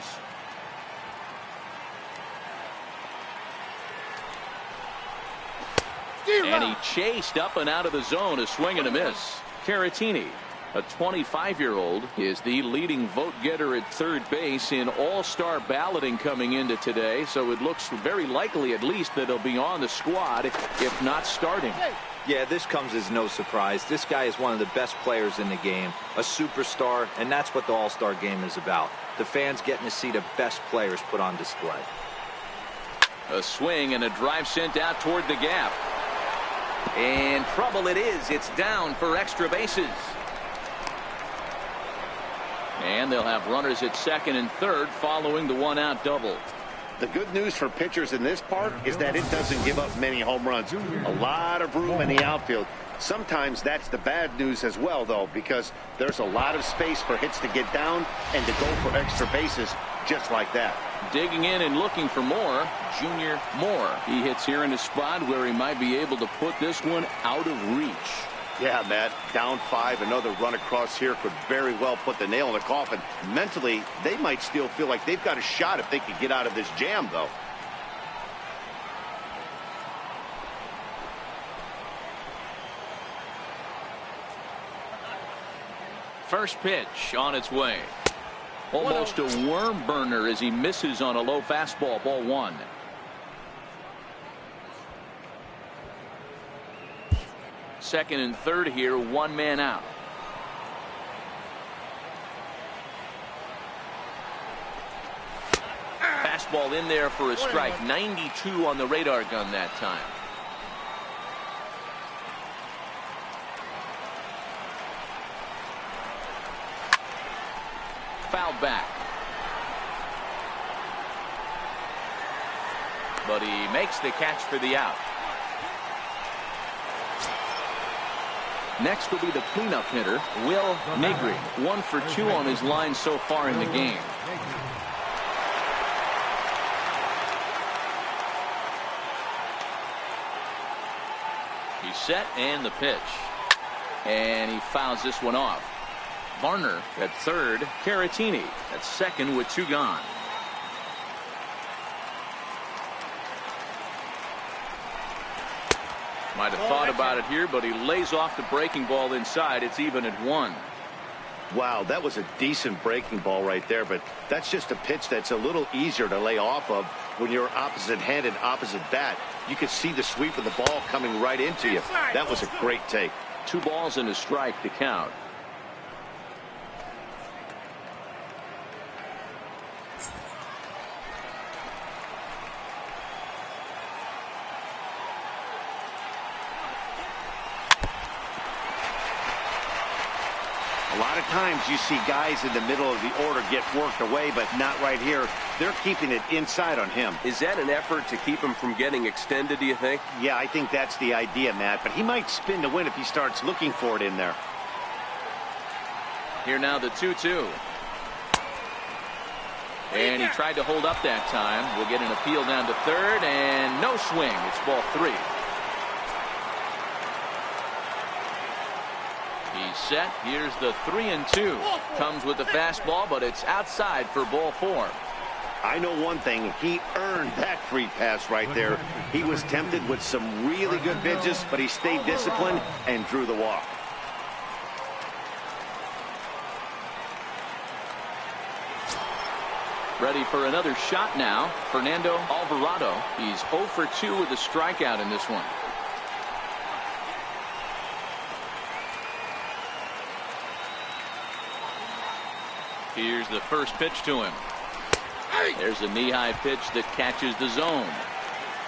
And he chased up and out of the zone. A swing and a miss. Caratini, a 25-year-old, is the leading vote getter at third base in all-star balloting coming into today. So it looks very likely, at least, that he'll be on the squad, if not starting. Yeah, this comes as no surprise. This guy is one of the best players in the game, a superstar, and that's what the All-Star game is about. The fans getting to see the best players put on display. A swing and a drive sent out toward the gap. And trouble it is. It's down for extra bases. And they'll have runners at second and third following the 1-out double. The good news for pitchers in this park is that it doesn't give up many home runs. A lot of room in the outfield. Sometimes that's the bad news as well, though, because there's a lot of space for hits to get down and to go for extra bases just like that. Digging in and looking for more, Junior Moore. He hits here in a spot where he might be able to put this one out of reach. Yeah, Matt, down 5, another run across here could very well put the nail in the coffin. Mentally, they might still feel like they've got a shot if they could get out of this jam, though. First pitch on its way. Almost a worm burner as he misses on a low fastball. Ball one. Second and third here, one man out. Fastball in there for a strike. 92 on the radar gun that time. Fouled back. But he makes the catch for the out. Next will be the cleanup hitter, Will Negri. 1 for 2 on his line so far in the game. He's set and the pitch. And he fouls this one off. Varner at third, Caratini at second with 2 gone. Might have thought about it here, but he lays off the breaking ball inside. It's even at 1. Wow, that was a decent breaking ball right there, but that's just a pitch that's a little easier to lay off of when you're opposite handed, opposite bat. You could see the sweep of the ball coming right into you. That was a great take. 2 balls and a strike to count. A lot of times you see guys in the middle of the order get worked away, but not right here. They're keeping it inside on him. Is that an effort to keep him from getting extended, do you think? Yeah, I think that's the idea, Matt, but he might spin to win if he starts looking for it in there. Here now the 2-2. And he tried to hold up that time. We'll get an appeal down to third, and no swing. It's ball 3. He's set. Here's the 3-2. Comes with the fastball, but it's outside for ball 4. I know one thing. He earned that free pass right there. He was tempted with some really good pitches, but he stayed disciplined and drew the walk. Ready for another shot now. Fernando Alvarado. He's 0 for 2 with a strikeout in this one. Here's the first pitch to him. There's a knee-high pitch that catches the zone.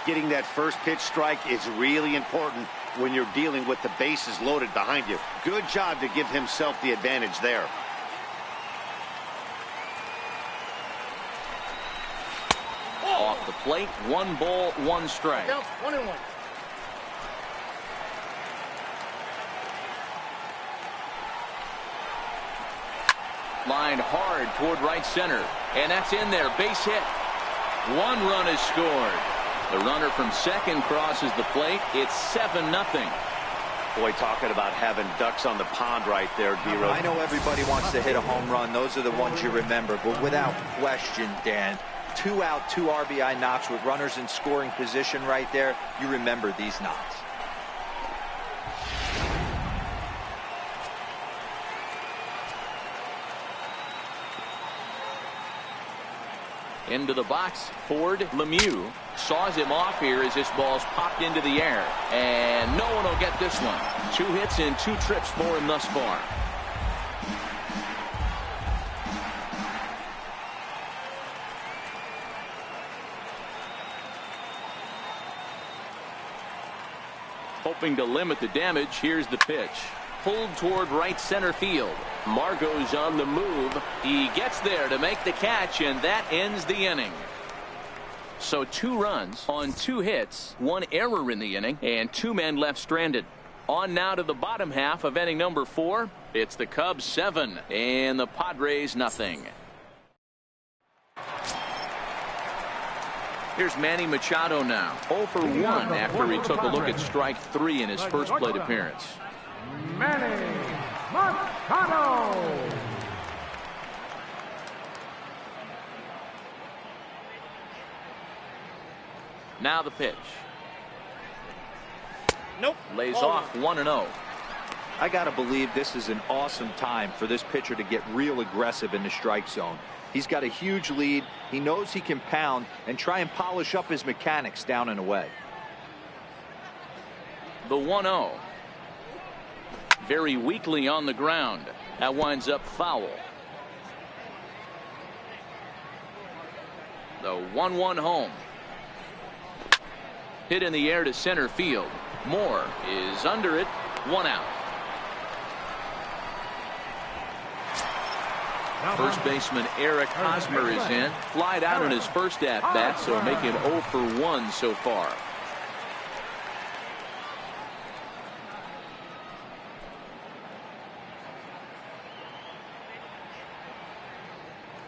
Getting that first pitch strike is really important when you're dealing with the bases loaded behind you. Good job to give himself the advantage there. Off the plate, 1 ball, 1 strike. 1-1. Lined hard toward right center. And that's in there. Base hit. 1 run is scored. The runner from second crosses the plate. It's 7-0. Boy, talking about having ducks on the pond right there, D-Rose. I know everybody wants to hit a home run. Those are the ones you remember. But without question, Dan, 2 out, 2 RBI knocks with runners in scoring position right there. You remember these knocks. Into the box, Ford Lemieux saws him off here as this ball's popped into the air. And no one will get this one. 2 hits and 2 trips for him thus far. Hoping to limit the damage, here's the pitch. Pulled toward right center field. Margot's on the move. He gets there to make the catch, and that ends the inning. So 2 runs on 2 hits, 1 error in the inning, and 2 men left stranded. On now to the bottom half of inning number 4. It's the Cubs 7 and the Padres nothing. Here's Manny Machado now. 0 for 1 after he took a look at strike 3 in his first plate appearance. Manny Machado. Now the pitch. Nope. Lays off 1-0. I got to believe this is an awesome time for this pitcher to get real aggressive in the strike zone. He's got a huge lead. He knows he can pound and try and polish up his mechanics down and away. The 1-0. Very weakly on the ground. That winds up foul. The 1-1 home. Hit in the air to center field. Moore is under it. 1 out. First baseman Eric Hosmer is in. Flied out in his first at-bat, so making 0 for 1 so far.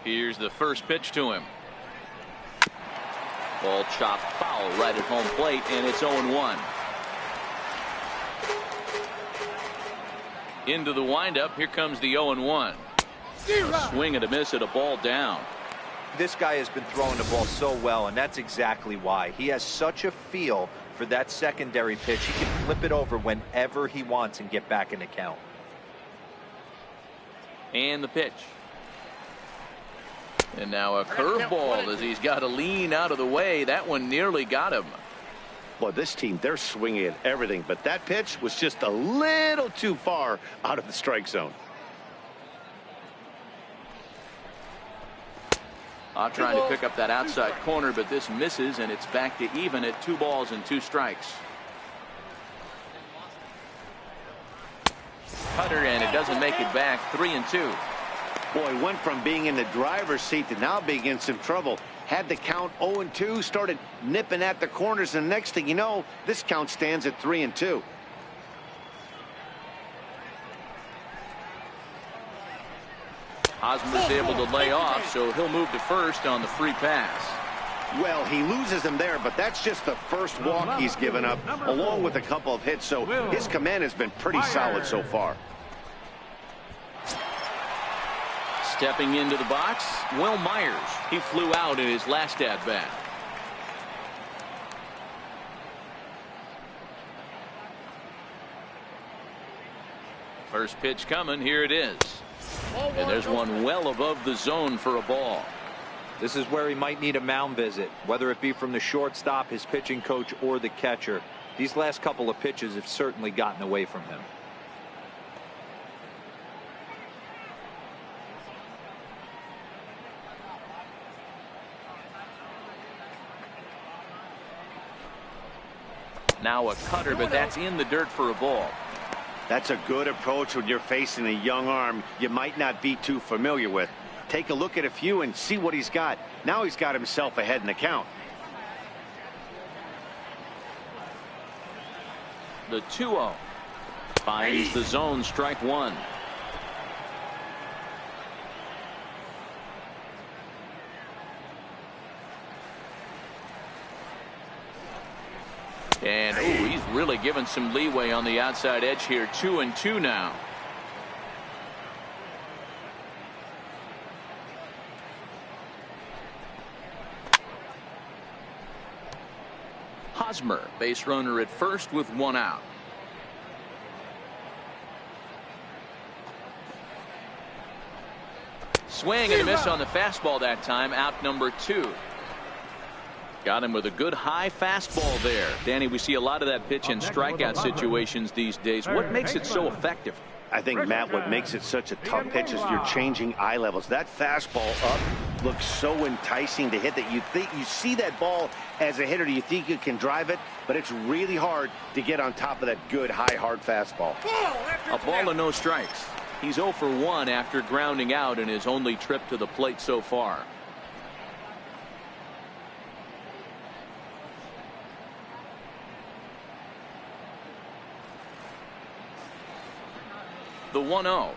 Here's the first pitch to him. Ball chopped foul right at home plate, and it's 0-1. Into the windup. Here comes the 0-1. A swing and a miss at a ball down. This guy has been throwing the ball so well, and that's exactly why. He has such a feel for that secondary pitch. He can flip it over whenever he wants and get back in the count. And the pitch. And now a curveball as he's got to lean out of the way. That one nearly got him. Well, this team, they're swinging at everything, but that pitch was just a little too far out of the strike zone. Trying to pick up that outside corner, but this misses, and it's back to even at 2 balls and 2 strikes. Cutter, and it doesn't make it back. 3-2. Boy, went from being in the driver's seat to now being in some trouble. Had the count 0-2, started nipping at the corners, and the next thing you know, this count stands at 3-2. Hosmer's able to lay off, so he'll move to first on the free pass. Well, he loses him there, but that's just the first walk he's given up, along with a couple of hits, so his command has been pretty solid so far. Stepping into the box, Will Myers. He flew out in his last at-bat. First pitch coming. Here it is. And there's one well above the zone for a ball. This is where he might need a mound visit, whether it be from the shortstop, his pitching coach, or the catcher. These last couple of pitches have certainly gotten away from him. Now a cutter, but that's in the dirt for a ball. That's a good approach when you're facing a young arm you might not be too familiar with. Take a look at a few and see what he's got. Now he's got himself ahead in the count. The 2-0 finds the zone, strike 1. And ooh, he's really given some leeway on the outside edge here. 2-2 now. Hosmer, base runner at first with 1 out. Swing and a miss on the fastball that time. Out number 2. Got him with a good high fastball there. Danny, we see a lot of that pitch in strikeout situations these days. What makes it so effective? I think, Matt, what makes it such a tough pitch is you're changing eye levels. That fastball up looks so enticing to hit that you think you see that ball as a hitter. You think you can drive it, but it's really hard to get on top of that good high hard fastball. A ball and no strikes. He's 0 for 1 after grounding out in his only trip to the plate so far. The 1-0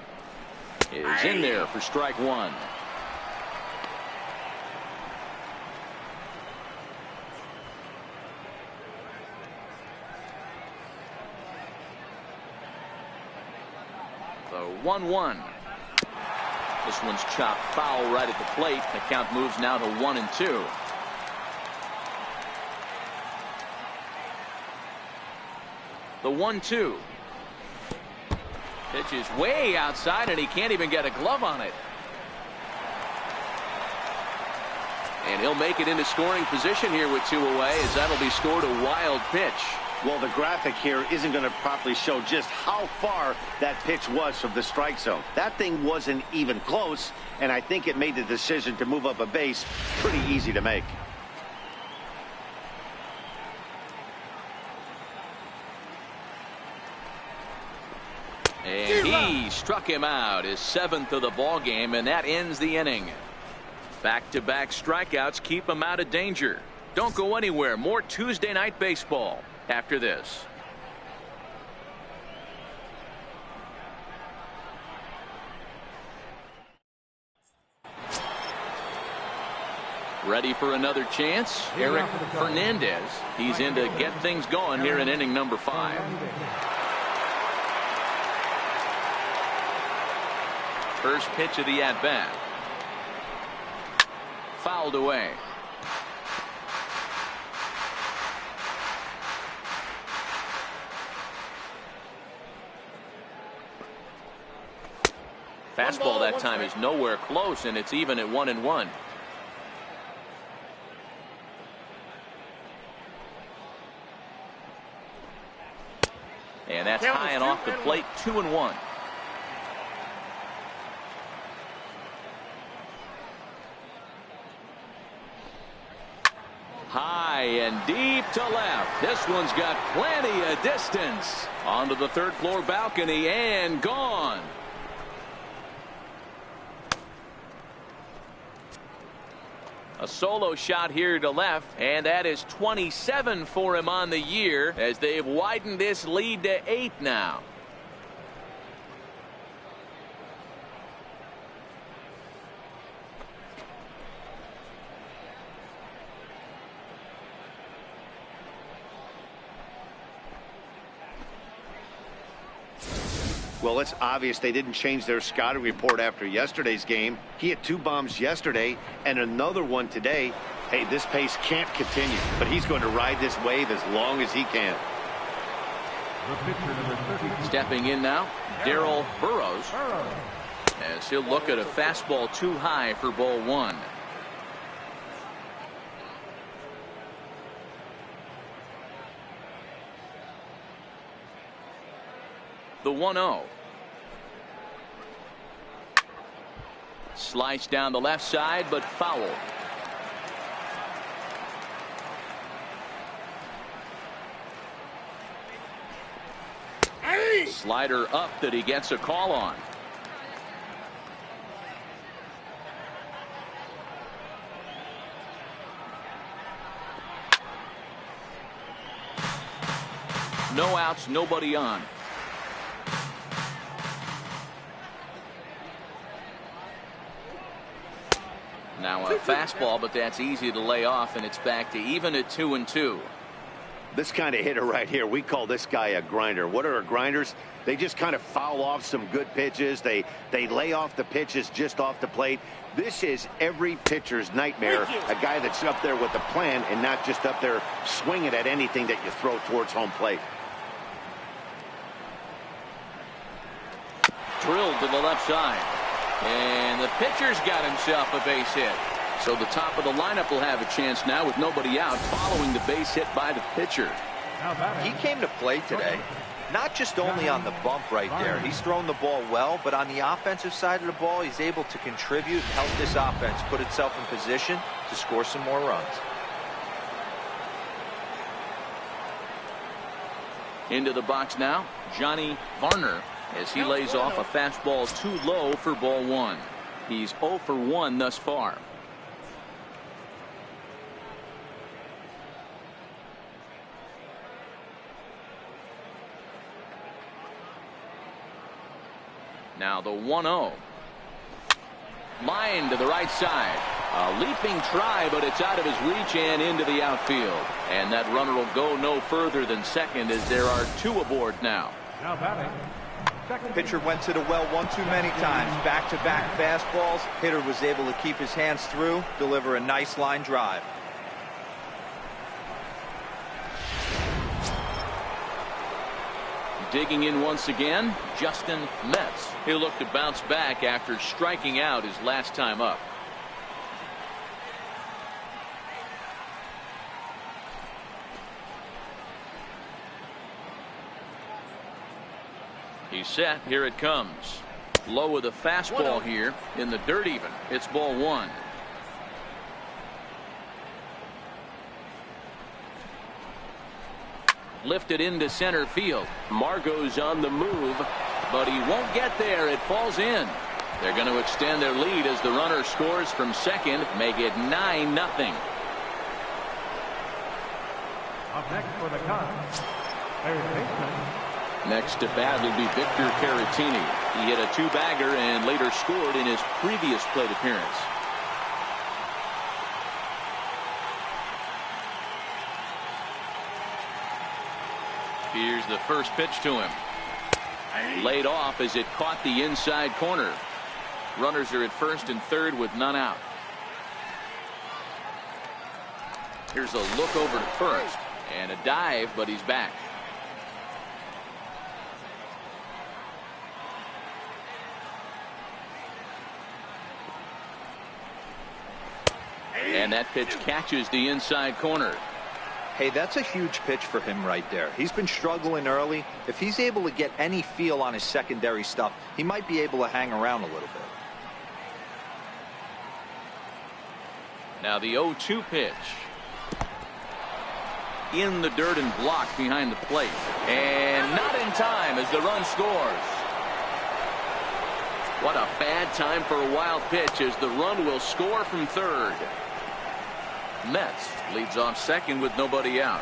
is in there for strike 1. The 1-1. This one's chopped foul right at the plate. The count moves now to 1-2. The 1-2. Pitch is way outside, and he can't even get a glove on it. And he'll make it into scoring position here with 2 away, as that'll be scored a wild pitch. Well, the graphic here isn't going to properly show just how far that pitch was from the strike zone. That thing wasn't even close, and I think it made the decision to move up a base pretty easy to make. And he struck him out, his 7th of the ball game, and that ends the inning. Back-to-back strikeouts keep him out of danger. Don't go anywhere. More Tuesday Night Baseball after this. Ready for another chance? Eric Fernandez. He's in to get things going here in inning number 5. First pitch of the at-bat. Fouled away. Fastball that time is nowhere close, and it's even at 1-1. And that's high and off the plate, 2-1. High and deep to left. This one's got plenty of distance. Onto the 3rd floor balcony and gone. A solo shot here to left, and that is 27 for him on the year, as they've widened this lead to 8 now. Well, it's obvious they didn't change their scouting report after yesterday's game. He had 2 bombs yesterday and another one today. Hey, this pace can't continue, but he's going to ride this wave as long as he can. Stepping in now, Darrell Burrows, as he'll look at a fastball too high for ball 1. The 1-0. Sliced down the left side, but fouled. Slider up that he gets a call on. No outs, nobody on. Now a fastball, but that's easy to lay off, and it's back to even at 2-2. This kind of hitter right here, we call this guy a grinder. What are grinders? They just kind of foul off some good pitches. They lay off the pitches just off the plate. This is every pitcher's nightmare, a guy that's up there with a plan and not just up there swinging at anything that you throw towards home plate. Drilled to the left side. And the pitcher's got himself a base hit. So the top of the lineup will have a chance now with nobody out following the base hit by the pitcher. He came to play today, not just only on the bump right there. He's thrown the ball well, but on the offensive side of the ball, he's able to contribute and help this offense put itself in position to score some more runs. Into the box now, Johnny Varner, as he lays off a fastball too low for ball 1. He's 0 for 1 thus far. Now the 1-0. Line to the right side. A leaping try, but it's out of his reach and into the outfield. And that runner will go no further than second, as there are 2 aboard now. Now batting. Pitcher went to the well one too many times. Back-to-back fastballs. Hitter was able to keep his hands through, deliver a nice line drive. Digging in once again, Justin Metz. He'll look to bounce back after striking out his last time up. He's set. Here it comes. Low with a fastball here in the dirt even. It's ball one. Lifted into center field. Margot's on the move, but he won't get there. It falls in. They're going to extend their lead as the runner scores from second, make it 9-0. Up next for the Cubs, third baseman. Next to bat will be Victor Caratini. He hit a two-bagger and later scored in his previous plate appearance. Here's the first pitch to him. Laid off as it caught the inside corner. Runners are at first and third with none out. Here's a look over to first and a dive, but he's back. And that pitch catches the inside corner. Hey, that's a huge pitch for him right there. He's been struggling early. If he's able to get any feel on his secondary stuff, he might be able to hang around a little bit. Now the 0-2 pitch. In the dirt and blocked behind the plate. And not in time as the run scores. What a bad time for a wild pitch as the run will score from third. Metz leads off second with nobody out.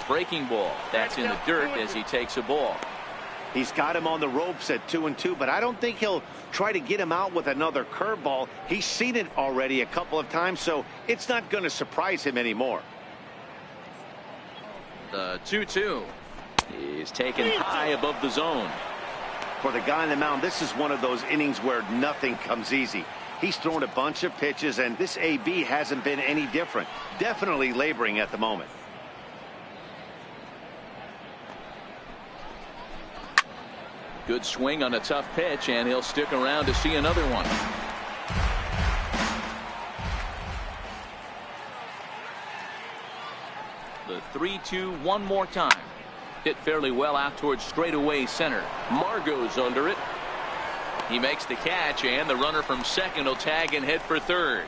Breaking ball. That's in the dirt as he takes a ball. He's got him on the ropes at 2-2, but I don't think he'll try to get him out with another curveball. He's seen it already a couple of times, so it's not going to surprise him anymore. The 2-2 is taken high above the zone. For the guy on the mound, this is one of those innings where nothing comes easy. He's thrown a bunch of pitches, and this AB hasn't been any different. Definitely laboring at the moment. Good swing on a tough pitch, and he'll stick around to see another one. The 3-2 one more time. Hit fairly well out towards straightaway center. Margot's under it. He makes the catch, and the runner from second will tag and head for third.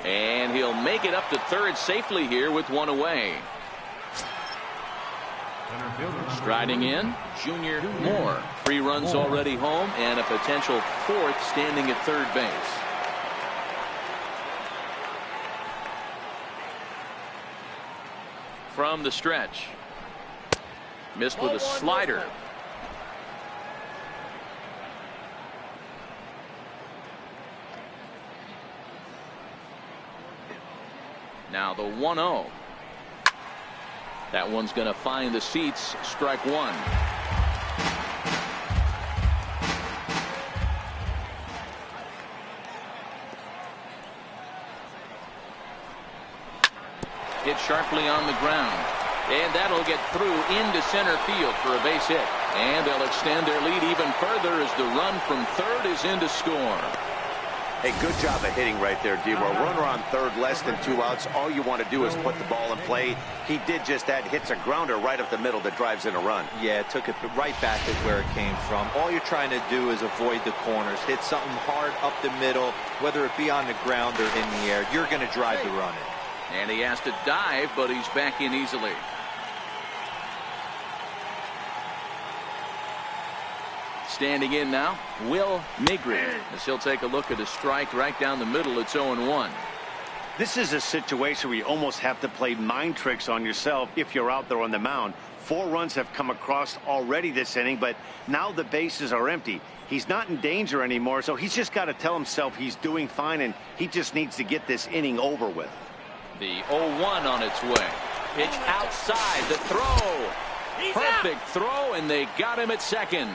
And he'll make it up to third safely here with one away. Striding in, Junior Moore. 3 runs already home and a potential fourth standing at third base. From the stretch. Missed with a slider. Now the 1-0. That one's going to find the seats. Strike one. Hit sharply on the ground. And that'll get through into center field for a base hit. And they'll extend their lead even further as the run from third is in to score. Hey, good job of hitting right there, D. Where runner on third, less than 2 outs. All you want to do is put the ball in play. He did just that. Hits a grounder right up the middle that drives in a run. Yeah, it took it right back at where it came from. All you're trying to do is avoid the corners. Hit something hard up the middle, whether it be on the ground or in the air. You're going to drive the run in. And he has to dive, but he's back in easily. Standing in now, Will Negri, as he'll take a look at a strike right down the middle. It's 0-1. This is a situation where you almost have to play mind tricks on yourself if you're out there on the mound. 4 runs have come across already this inning, but now the bases are empty. He's not in danger anymore, so he's just got to tell himself he's doing fine, and he just needs to get this inning over with. The 0-1 on its way. Pitch outside, the throw. Perfect throw, and they got him at second.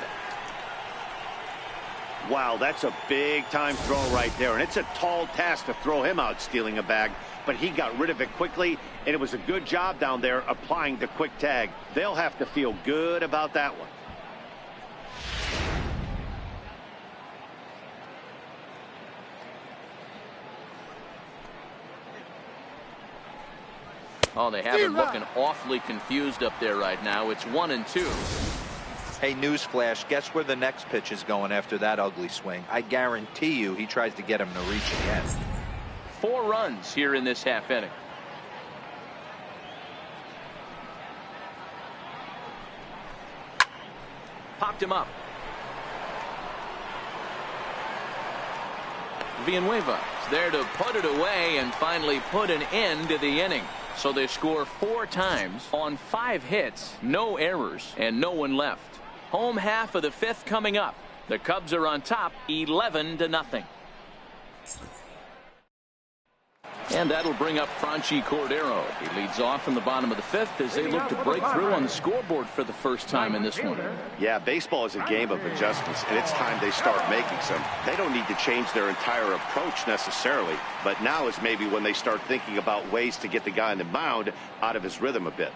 Wow, that's a big-time throw right there, and it's a tall task to throw him out stealing a bag, but he got rid of it quickly, and it was a good job down there applying the quick tag. They'll have to feel good about that one. Oh, they have him looking awfully confused up there right now. It's 1-2. Hey, newsflash, guess where the next pitch is going after that ugly swing? I guarantee you he tries to get him to reach again. 4 runs here in this half inning. Popped him up. Villanueva is there to put it away and finally put an end to the inning. So they score 4 times on 5 hits, no errors, and no one left. Home half of the 5th coming up. The Cubs are on top 11-0. And that'll bring up Franchi Cordero. He leads off in the bottom of the 5th as they look to break through on the scoreboard for the first time in this one. Yeah, baseball is a game of adjustments, and it's time they start making some. They don't need to change their entire approach necessarily, but now is maybe when they start thinking about ways to get the guy on the mound out of his rhythm a bit.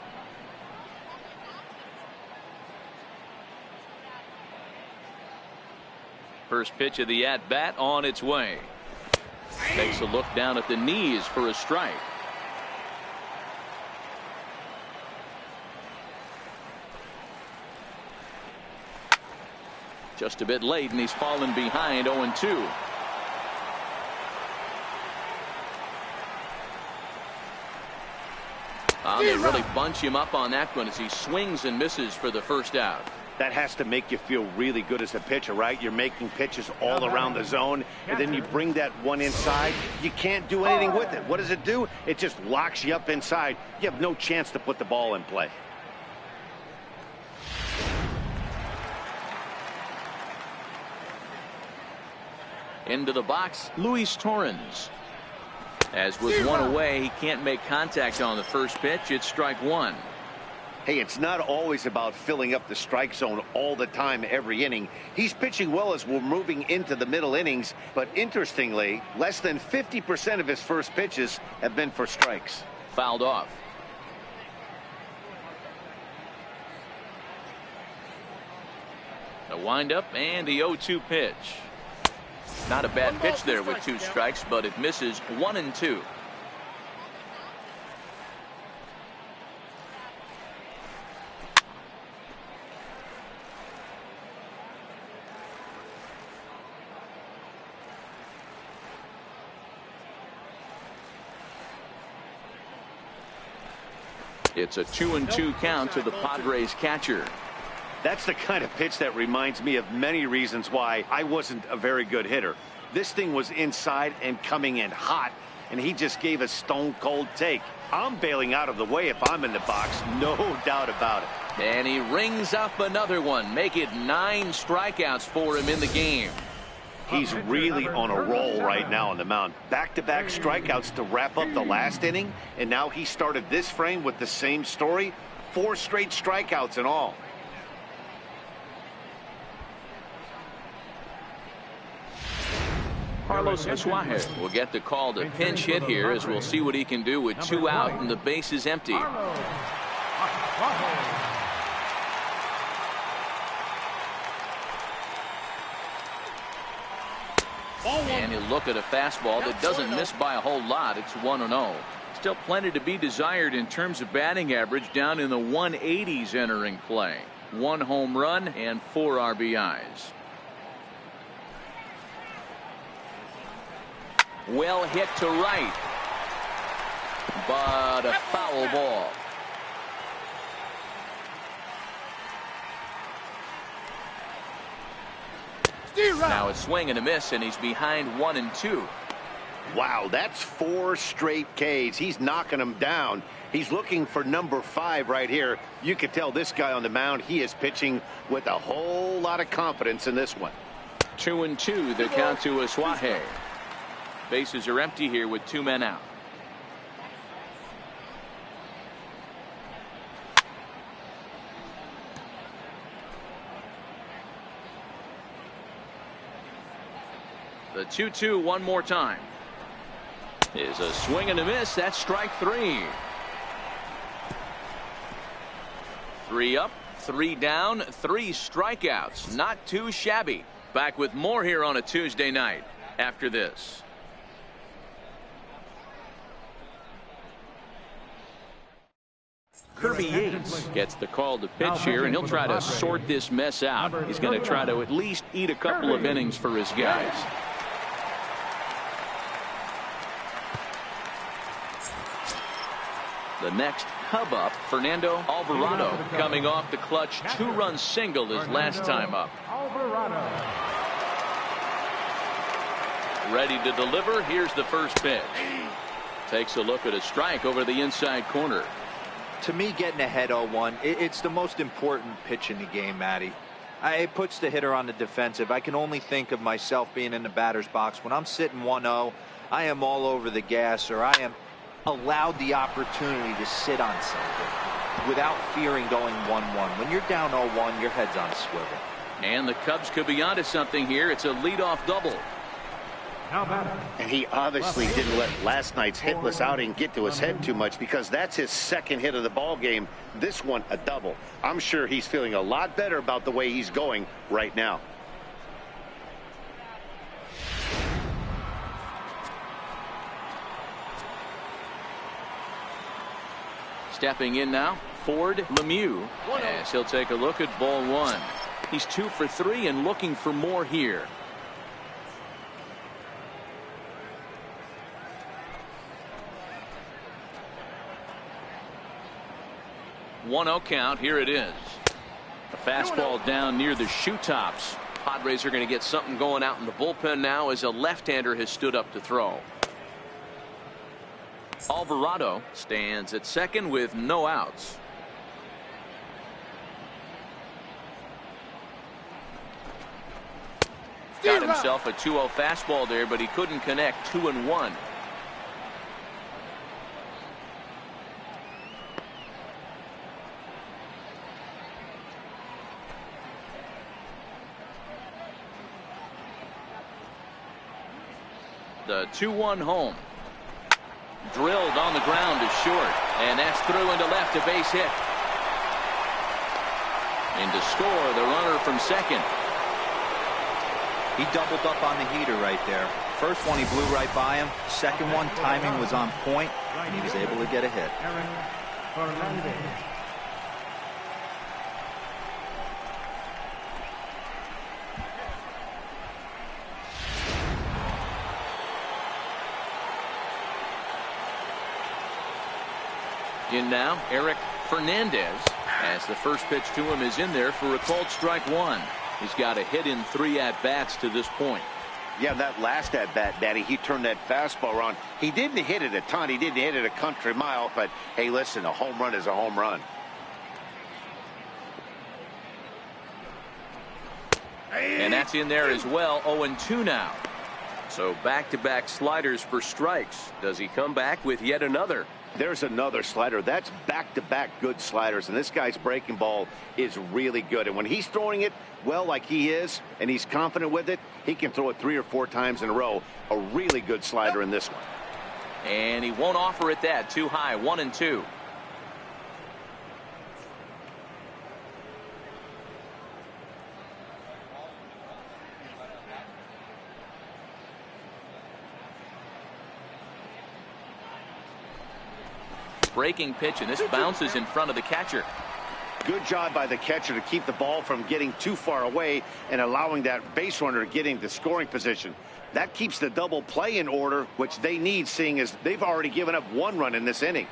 First pitch of the at-bat on its way. Takes a look down at the knees for a strike. Just a bit late, and he's fallen behind 0-2. They really bunch him up on that one as he swings and misses for the first out. That has to make you feel really good as a pitcher, right? You're making pitches all around the zone, and then you bring that one inside. You can't do anything with it. What does it do? It just locks you up inside. You have no chance to put the ball in play. Into the box, Luis Torrens. As with one away, he can't make contact on the first pitch. It's strike 1. Hey, it's not always about filling up the strike zone all the time every inning. He's pitching well as we're moving into the middle innings, but interestingly, less than 50% of his first pitches have been for strikes. Fouled off. A windup and the 0-2 pitch. Not a bad pitch there with 2 strikes, but it misses 1-2. It's a 2-2 count to the Padres catcher. That's the kind of pitch that reminds me of many reasons why I wasn't a very good hitter. This thing was inside and coming in hot, and he just gave a stone-cold take. I'm bailing out of the way if I'm in the box, no doubt about it. And he rings up another one. Make it 9 strikeouts for him in the game. He's really on a roll right now on the mound. Back-to-back strikeouts to wrap up the last inning, and now he started this frame with the same story. 4 straight strikeouts in all. Carlos Suarez will get the call to pinch hit here, as we'll see what he can do with 2 out and the base is empty. And he'll look at a fastball that doesn't miss by a whole lot. It's 1-0. Still plenty to be desired in terms of batting average, down in the 180s entering play. 1 home run and 4 RBIs. Well hit to right, but a foul ball. Now a swing and a miss, and he's behind 1-2. Wow, that's 4 straight Ks. He's knocking them down. He's looking for number 5 right here. You can tell this guy on the mound, he is pitching with a whole lot of confidence in this one. 2-2, the count to Suarez. Bases are empty here with 2 men out. The 2-2 one more time. Is a swing and a miss. That's strike 3. 3 up, 3 down, 3 strikeouts. Not too shabby. Back with more here on a Tuesday night after this. Kirby Yates gets the call to pitch here, and he'll try to sort this mess out. He's going to try to at least eat a couple of innings for his guys. The next Cub up, Fernando Alvarado, coming off the clutch 2-run single his last time up. Ready to deliver. Here's the first pitch. Takes a look at a strike over the inside corner. To me, getting ahead 0-1, it's the most important pitch in the game, Matty. It puts the hitter on the defensive. I can only think of myself being in the batter's box. When I'm sitting 1-0, I am all over the gas, or I am allowed the opportunity to sit on something without fearing going 1-1. When you're down 0-1, your head's on a swivel. And the Cubs could be onto something here. It's a leadoff double. And he obviously didn't let last night's hitless outing get to his head too much, because that's his second hit of the ball game. This one a double. I'm sure he's feeling a lot better about the way he's going right now. Stepping in now, Ford Lemieux, as he'll take a look at ball 1. He's 2 for 3 and looking for more here. One-0 count. Here it is. A fastball down near the shoe tops. Padres are going to get something going out in the bullpen now as a left-hander has stood up to throw. Alvarado stands at second with no outs. Got himself a 2-0 fastball there, but he couldn't connect. 2-1. The 2-1 home. Drilled on the ground to short, and that's through into left, a base hit. And to score, the runner from second. He doubled up on the heater right there. First one, he blew right by him. Second one, timing was on point, and he was able to get a hit. In now, Eric Fernandez, as the first pitch to him is in there for a called strike 1. He's got a hit in 3 at-bats to this point. Yeah, that last at-bat, Daddy, he turned that fastball around. He didn't hit it a ton. He didn't hit it a country mile, but hey, listen, a home run is a home run. And that's in there as well. 0-2 now. So back-to-back sliders for strikes. Does he come back with yet another? There's another slider. That's back-to-back good sliders, and this guy's breaking ball is really good. And when he's throwing it well like he is, and he's confident with it, he can throw it 3 or 4 times in a row. A really good slider in this one. And he won't offer it that. Too high. 1-2. Breaking pitch, and this bounces in front of the catcher. Good job by the catcher to keep the ball from getting too far away and allowing that base runner to get into scoring position. That keeps the double play in order, which they need, seeing as they've already given up 1 run in this inning.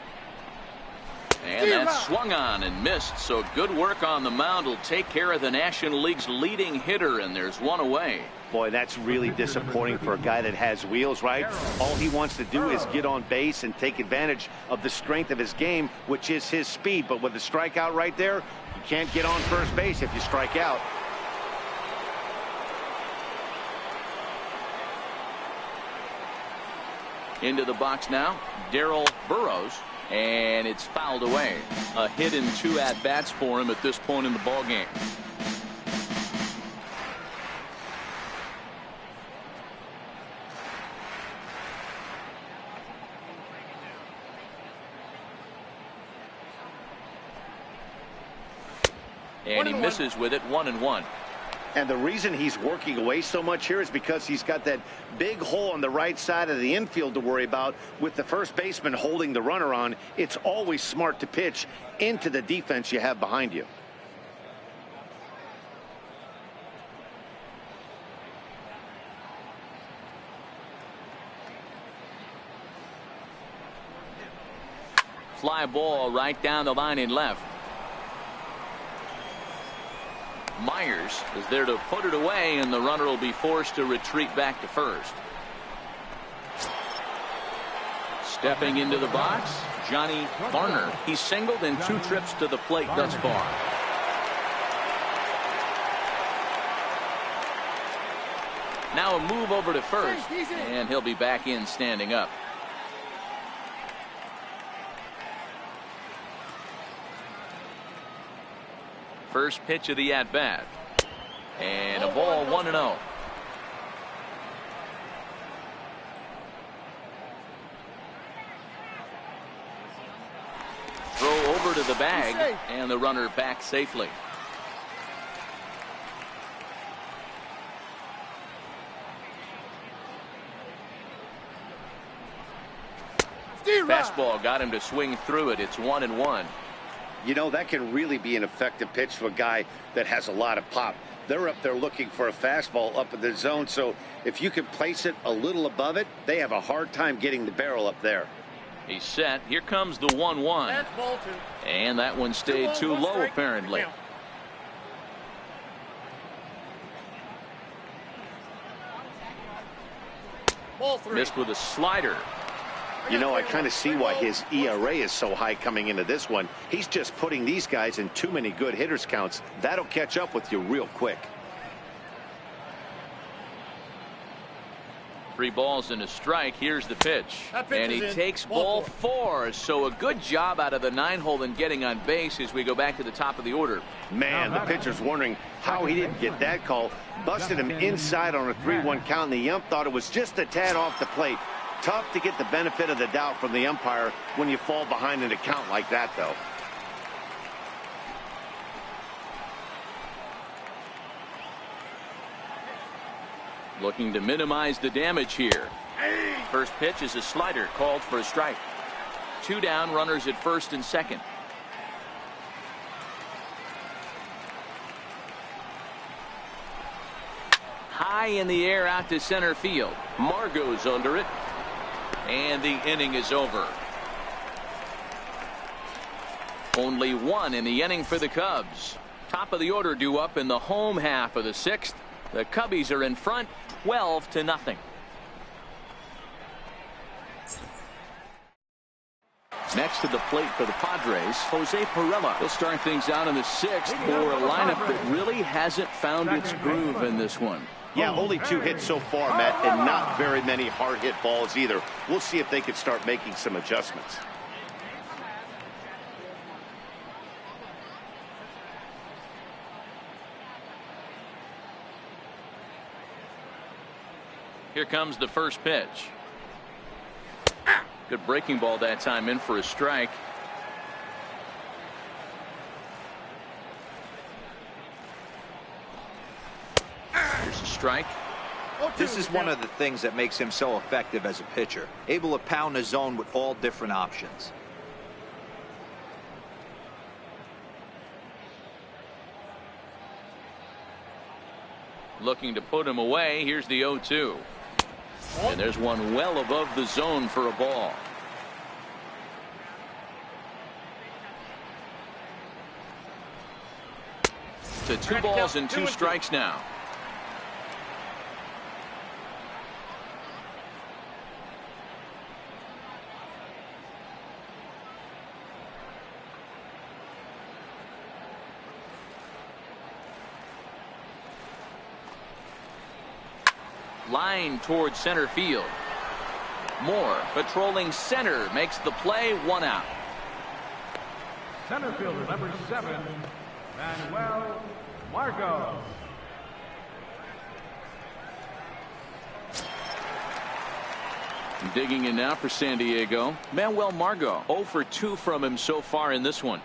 And that's swung on and missed, so good work on the mound will take care of the National League's leading hitter, and there's 1 away. Boy, that's really disappointing for a guy that has wheels, right? All he wants to do is get on base and take advantage of the strength of his game, which is his speed. But with the strikeout right there, you can't get on first base if you strike out. Into the box now, Darrell Burrows, and it's fouled away. A hit in 2 at-bats for him at this point in the ballgame. And he misses with it, 1-1. And the reason he's working away so much here is because he's got that big hole on the right side of the infield to worry about. With the first baseman holding the runner on, it's always smart to pitch into the defense you have behind you. Fly ball right down the line in left. Myers is there to put it away, and the runner will be forced to retreat back to first. Stepping into the box, Johnny Varner. He's singled in 2 trips to the plate thus far. Now a move over to first, and he'll be back in standing up. First pitch of the at-bat. And a ball, 1-0. Throw over to the bag, and the runner back safely. Fastball got him to swing through it. It's 1-1. You know, that can really be an effective pitch to a guy that has a lot of pop. They're up there looking for a fastball up in the zone, so if you can place it a little above it, they have a hard time getting the barrel up there. He's set. Here comes the 1-1. That's ball 2. And that one stayed too low, apparently. Ball 3. Missed with a slider. You know, I kind of see why his ERA is so high coming into this one. He's just putting these guys in too many good hitters counts. That'll catch up with you real quick. 3 balls and a strike. Here's the pitch. And he takes ball 4. So a good job out of the 9-hole in getting on base as we go back to the top of the order. Man, the pitcher's wondering how he didn't get that call. Busted him inside on a 3-1 count, and the ump thought it was just a tad off the plate. Tough to get the benefit of the doubt from the umpire when you fall behind in a count like that, though. Looking to minimize the damage here. First pitch is a slider called for a strike. 2 down, runners at first and second. High in the air out to center field. Margot's under it. And the inning is over. Only 1 in the inning for the Cubs. Top of the order due up in the home half of the 6th. The Cubbies are in front 12-0. Next to the plate for the Padres, Jose Pirela. He'll start things out in the 6th for a lineup that really hasn't found its groove in this one. Yeah, only 2 hits so far, Matt, and not very many hard hit balls either. We'll see if they can start making some adjustments. Here comes the first pitch. Good breaking ball that time, in for a strike. Here's a strike. This is one of the things that makes him so effective as a pitcher. Able to pound the zone with all different options. Looking to put him away. Here's the 0-2. And there's one well above the zone for a ball. To 2 balls and 2 strikes now. Line towards center field. Moore patrolling center makes the play, 1 out. Center fielder number 7, Manuel Margot. Digging in now for San Diego, Manuel Margot. 0 for 2 from him so far in this one.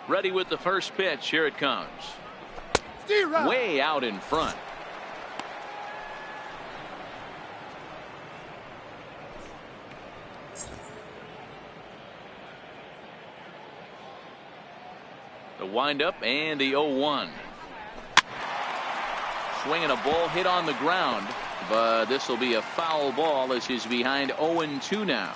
Ready with the first pitch. Here it comes. Zero. Way out in front. The windup and the 0-1. Swinging a ball hit on the ground, but this will be a foul ball as he's behind 0-2 now.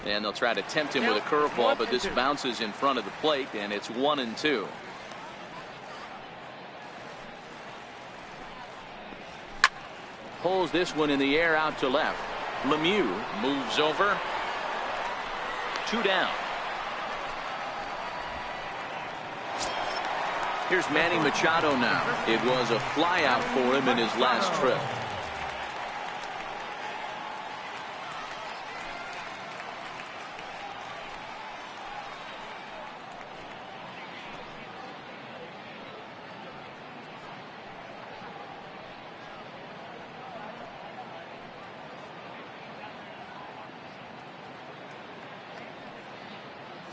And they'll try to tempt him with a curveball, but this bounces in front of the plate, and it's 1-2. Pulls this one in the air out to left. Lemieux moves over. 2 down. Here's Manny Machado now. It was a flyout for him in his last trip.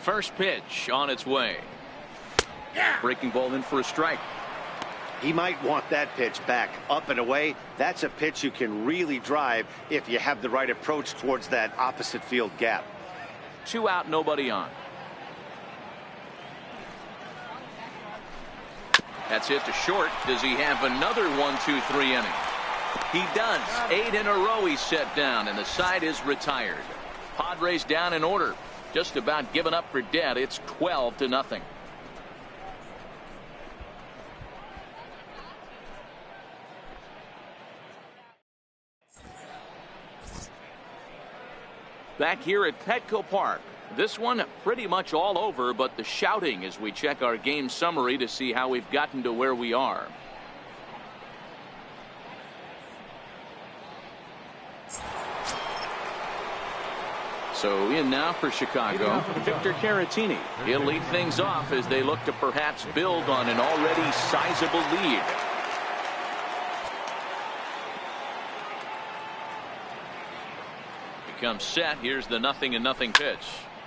First pitch on its way. Breaking ball in for a strike. He might want that pitch back up and away. That's a pitch you can really drive if you have the right approach towards that opposite field gap. 2 out, nobody on. That's hit to short. Does he have another 1-2-3 inning? He does. 8 in a row he's set down, and the side is retired. Padres down in order. Just about given up for dead. It's 12-0. Back here at Petco Park. This one pretty much all over, but the shouting as we check our game summary to see how we've gotten to where we are. So in now for Chicago, Victor Caratini. He'll lead things off as they look to perhaps build on an already sizable lead. Becomes set. Here's the 0-0 pitch.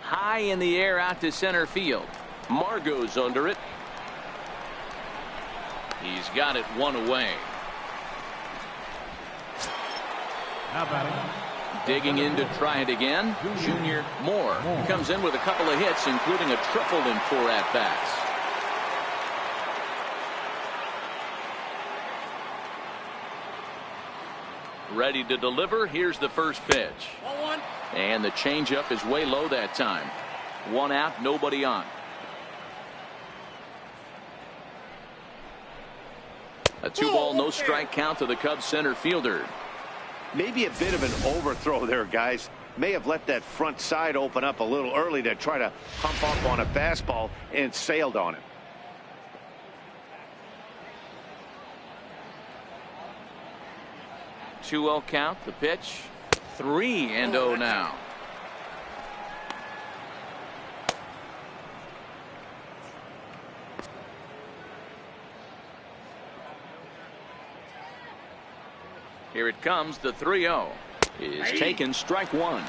High in the air out to center field. Margot's under it. He's got it 1 away. Now batting. Digging in to try it again. Junior Moore comes in with a couple of hits, including a triple in 4 at-bats. Ready to deliver. Here's the first pitch. 1-1. And the changeup is way low that time. 1 out, nobody on. A 2-ball, no strike count to the Cubs center fielder. Maybe a bit of an overthrow there, guys. May have let that front side open up a little early to try to pump up on a fastball and sailed on it. Two-0 count. The pitch. 3-0 now. Here it comes. The 3-0 is taken. Strike 1.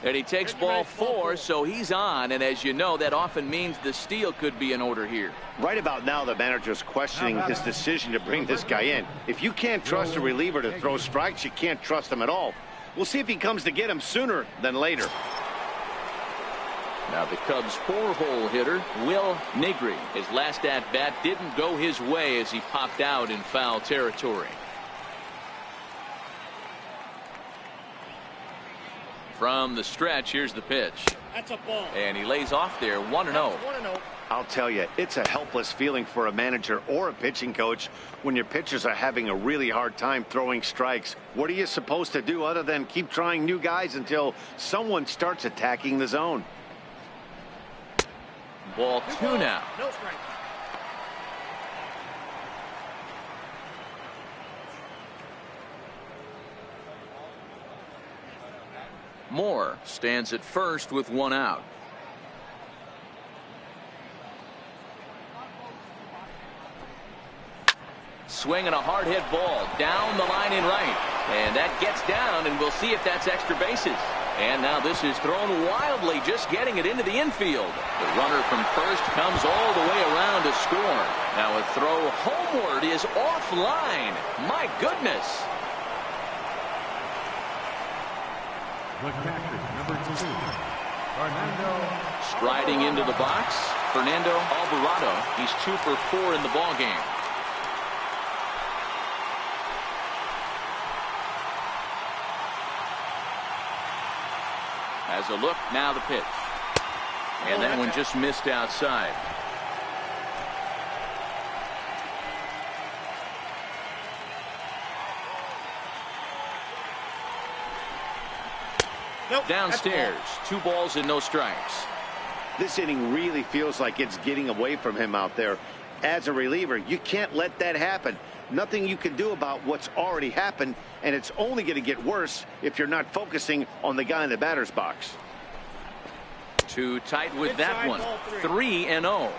And he takes ball 4, so he's on, and as you know, that often means the steal could be in order here. Right about now, the manager's questioning his decision to bring this guy in. If you can't trust a reliever to throw strikes, you can't trust him at all. We'll see if he comes to get him sooner than later. Now the Cubs' 4-hole hitter, Will Negri. His last at-bat didn't go his way as he popped out in foul territory. From the stretch, here's the pitch. That's a ball. And he lays off there, 1-0. I'll tell you, it's a helpless feeling for a manager or a pitching coach when your pitchers are having a really hard time throwing strikes. What are you supposed to do other than keep trying new guys until someone starts attacking the zone? Ball 2 now. No strike. Moore stands at first with 1 out. Swinging a hard hit ball down the line in right. And that gets down, and we'll see if that's extra bases. And now this is thrown wildly, just getting it into the infield. The runner from first comes all the way around to score. Now a throw homeward is offline. My goodness. The catcher, number 2, Fernando. Striding into the box, Fernando Alvarado. He's 2 for 4 in the ballgame. Has a look, now the pitch. And that one just missed outside. Nope, downstairs, 2 balls and no strikes. This inning really feels like it's getting away from him out there. As a reliever, you can't let that happen. Nothing you can do about what's already happened, and it's only going to get worse if you're not focusing on the guy in the batter's box. Too tight with that one. 3-0.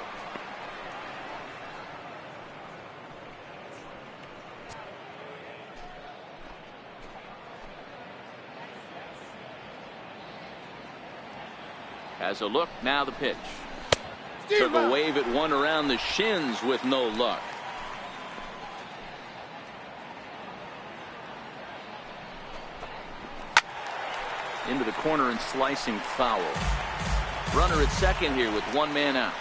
Has a look, now the pitch. Took a wave at one around the shins with no luck. Into the corner and slicing foul. Runner at second here with 1 man out.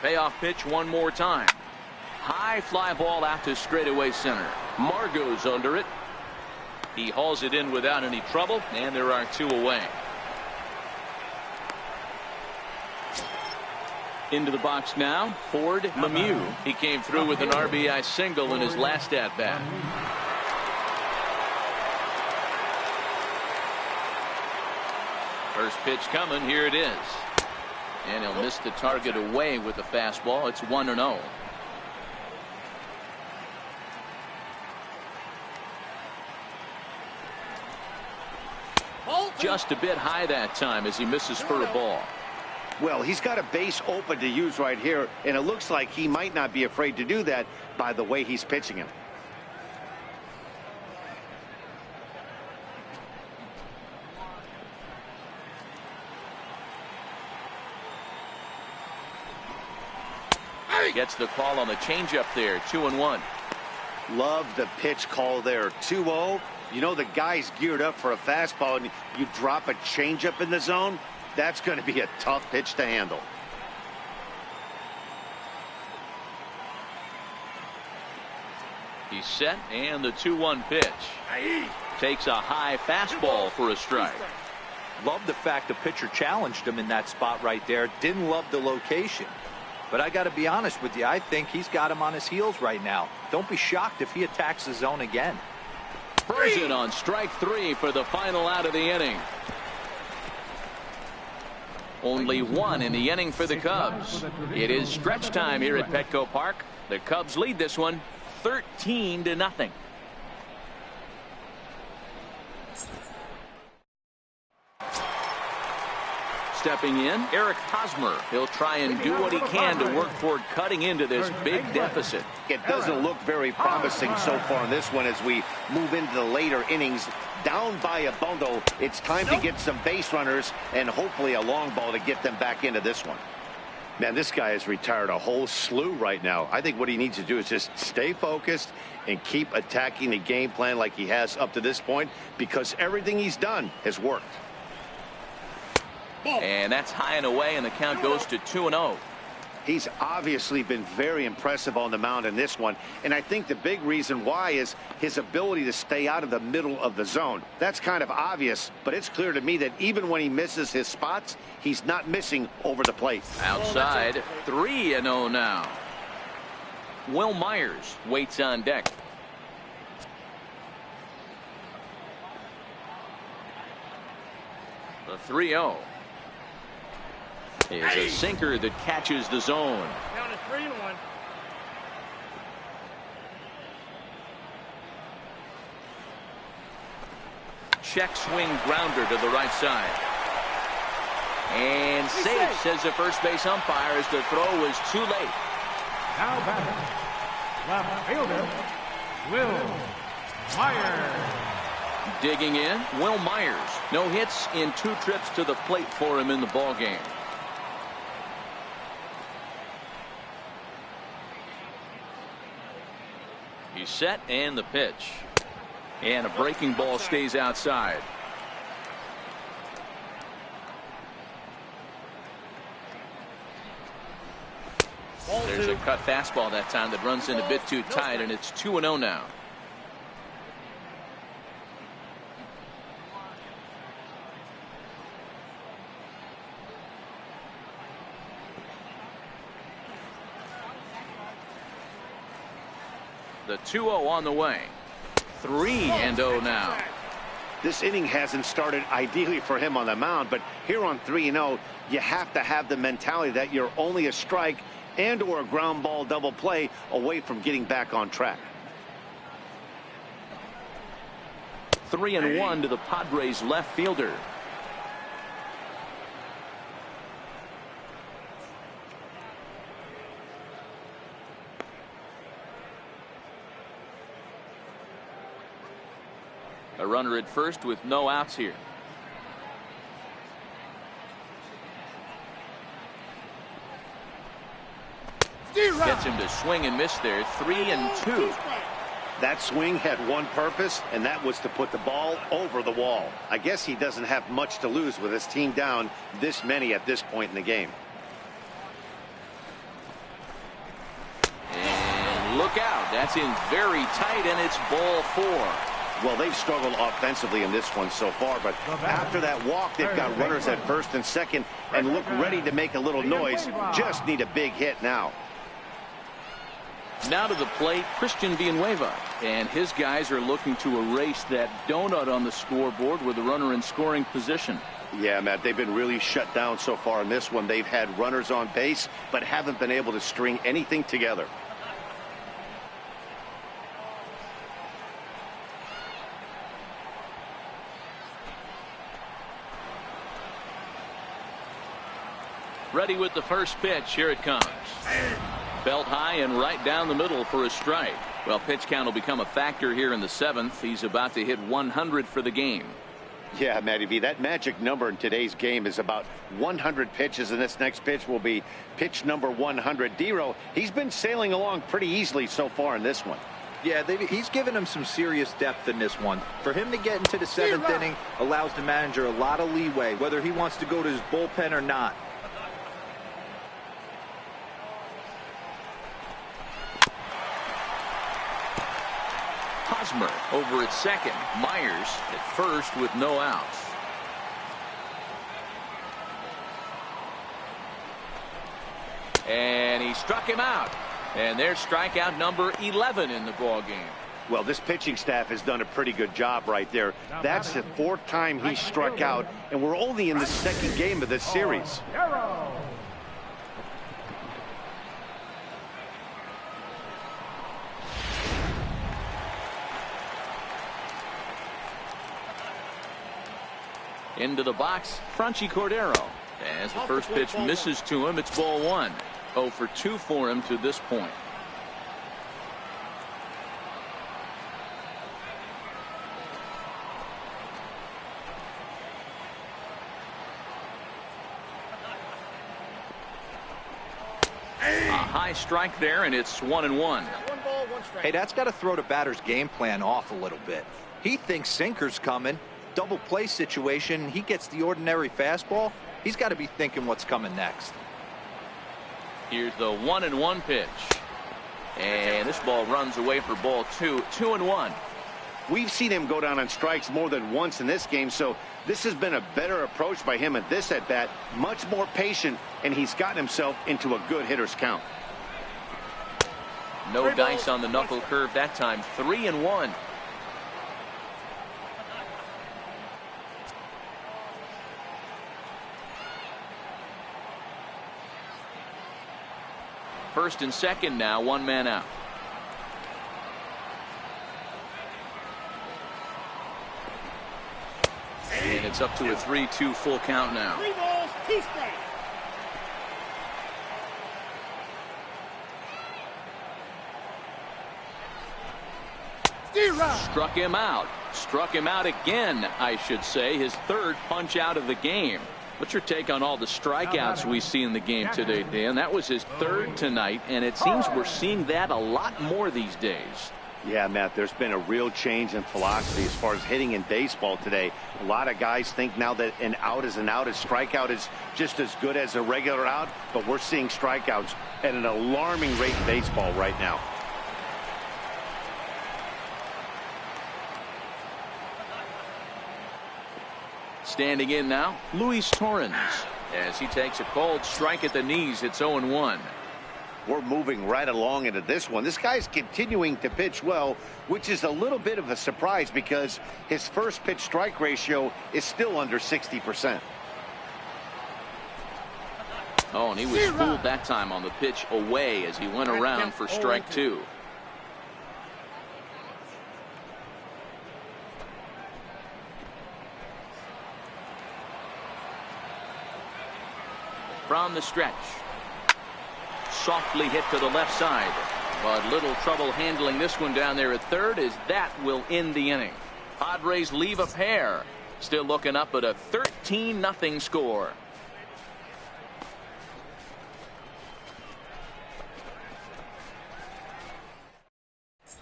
Payoff pitch one more time. High fly ball out to straightaway center. Margot's under it. He hauls it in without any trouble, and there are 2 away. Into the box now, Ford Lemieux. He came through with an RBI single in his last at bat. First pitch coming, here it is. And he'll miss the target away with the fastball. It's 1-0. Just a bit high that time as he misses for a ball. Well, he's got a base open to use right here, and it looks like he might not be afraid to do that by the way he's pitching him. Gets the call on the changeup there. 2-1. Love the pitch call there. 2-0. You know the guy's geared up for a fastball, and you drop a changeup in the zone. That's going to be a tough pitch to handle. He's set, and the 2-1 pitch. Takes a high fastball for a strike. Love the fact the pitcher challenged him in that spot right there. Didn't love the location. But I got to be honest with you, I think he's got him on his heels right now. Don't be shocked if he attacks the zone again. Spurs it on strike 3 for the final out of the inning. Only 1 in the inning for the Cubs. It is stretch time here at Petco Park. The Cubs lead this one 13-0. Stepping in, Eric Hosmer. He'll try and do what he can to work toward cutting into this big deficit. It doesn't look very promising so far in this one as we move into the later innings. Down by a bundle, it's time to get some base runners and hopefully a long ball to get them back into this one. Man, this guy has retired a whole slew right now. I think what he needs to do is just stay focused and keep attacking the game plan like he has up to this point, because everything he's done has worked. And that's high and away, and the count goes to 2-0. He's obviously been very impressive on the mound in this one, and I think the big reason why is his ability to stay out of the middle of the zone. That's kind of obvious, but it's clear to me that even when he misses his spots, he's not missing over the plate. Outside, 3-0 now. Will Myers waits on deck. The 3-0 is a sinker that catches the zone. Count is 3-1. check swing grounder to the right side. And safe, says the first base umpire, as the throw was too late. Now batting, left fielder, Will Myers. Digging in, Will Myers. No hits in 2 trips to the plate for him in the ballgame. He's set, and the pitch. And a breaking ball stays outside. There's a cut fastball that time that runs in a bit too tight, and it's 2-0 now. The 2-0 on the way. 3-0 now. This inning hasn't started ideally for him on the mound, but here on 3-0, you have to have the mentality that you're only a strike and or a ground ball double play away from getting back on track. 3-1 to the Padres left fielder. A runner at first with no outs here. Gets him to swing and miss there. 3-2. That swing had one purpose, and that was to put the ball over the wall. I guess he doesn't have much to lose with his team down this many at this point in the game. And look out. That's in very tight, and it's ball 4. Well, they've struggled offensively in this one so far, but after that walk, they've got runners at first and second and look ready to make a little noise. Just need a big hit now. Now to the plate, Christian Villanueva, and his guys are looking to erase that donut on the scoreboard with a runner in scoring position. Yeah, Matt, they've been really shut down so far in this one. They've had runners on base, but haven't been able to string anything together. Ready with the first pitch. Here it comes. Belt high and right down the middle for a strike. Well, pitch count will become a factor here in the 7th. He's about to hit 100 for the game. Yeah, Matty V, that magic number in today's game is about 100 pitches, and this next pitch will be pitch number 100. Dero, he's been sailing along pretty easily so far in this one. Yeah, he's given him some serious depth in this one. For him to get into the 7th inning allows the manager a lot of leeway, whether he wants to go to his bullpen or not. Hosmer over at second. Myers at first with no outs. And he struck him out. And there's strikeout number 11 in the ball game. Well, this pitching staff has done a pretty good job right there. That's the 4th time he struck out, and we're only in the 2nd game of this series. Into the box, Franchi Cordero. As the first pitch misses to him, it's ball 1. 0 for 2 for him to this point. A high strike there, and it's 1-1. Hey, that's got to throw the batter's game plan off a little bit. He thinks sinker's coming. Double play situation. He gets the ordinary fastball. He's got to be thinking what's coming next. Here's the 1-1 pitch. And this ball runs away for ball 2. 2-1. We've seen him go down on strikes more than once in this game, so this has been a better approach by him at this at-bat. Much more patient, and he's gotten himself into a good hitter's count. No dice on the knuckle curve that time. 3-1. First and second now, 1 man out. It's up to a 3-2 full count now. 3 balls, 2 strikes. Struck him out. Struck him out again, I should say. His third punch out of the game. What's your take on all the strikeouts we see in the game today, Dan? That was his third tonight, and it seems we're seeing that a lot more these days. Yeah, Matt, there's been a real change in philosophy as far as hitting in baseball today. A lot of guys think now that an out is an out, a strikeout is just as good as a regular out, but we're seeing strikeouts at an alarming rate in baseball right now. Standing in now, Luis Torrens, as he takes a cold strike at the knees. It's 0-1. We're moving right along into this one. This guy's continuing to pitch well, which is a little bit of a surprise because his first pitch strike ratio is still under 60%. Oh, and he was fooled that time on the pitch away as he went around for strike 2. From the stretch. Softly hit to the left side. But little trouble handling this one down there at third, as that will end the inning. Padres leave a pair. Still looking up at a 13-0 score.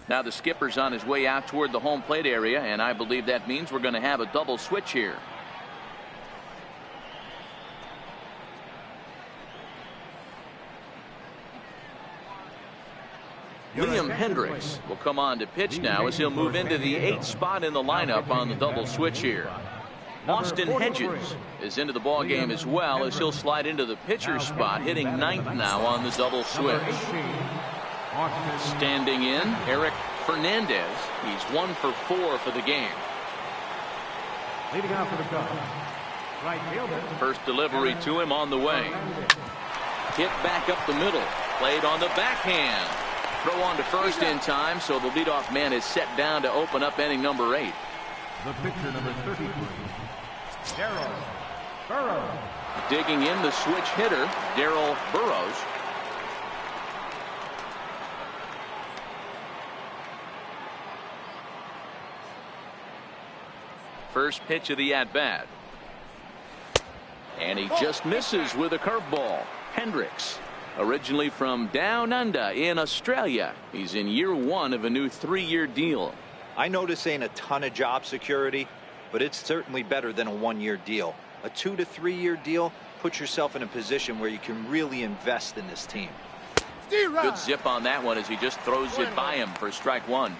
Now the skipper's on his way out toward the home plate area, and I believe that means we're going to have a double switch here. Liam Hendricks will come on to pitch now as he'll move into the 8th spot in the lineup on the double switch here. Austin Hedges is into the ball game as well as he'll slide into the pitcher's spot, hitting 9th now on the double switch. Standing in, Eric Fernandez. He's 1 for 4 for the game. Leading out for the Cubs, right fielder. First delivery to him on the way. Hit back up the middle. Played on the backhand. Throw on to first in time, so the leadoff man is set down to open up inning number 8. The pitcher, number 33, Darryl Burrows. Digging in, the switch hitter, Darryl Burrows. First pitch of the at-bat. And he just misses with a curveball. Hendricks, originally from down under in Australia. He's in year 1 of a new 3-year deal. I know this ain't a ton of job security, but it's certainly better than a 1-year deal. A 2 to 3 year deal puts yourself in a position where you can really invest in this team. Good zip on that one as he just throws it by him for strike 1.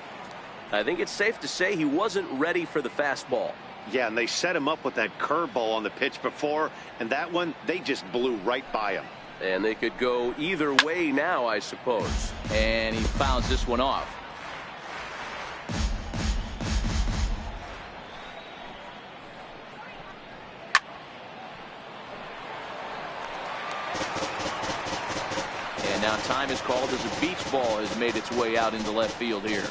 I think it's safe to say he wasn't ready for the fastball. Yeah, and they set him up with that curveball on the pitch before, and that one, they just blew right by him. And they could go either way now, I suppose. And he fouls this one off. And now time is called as a beach ball has made its way out into left field here.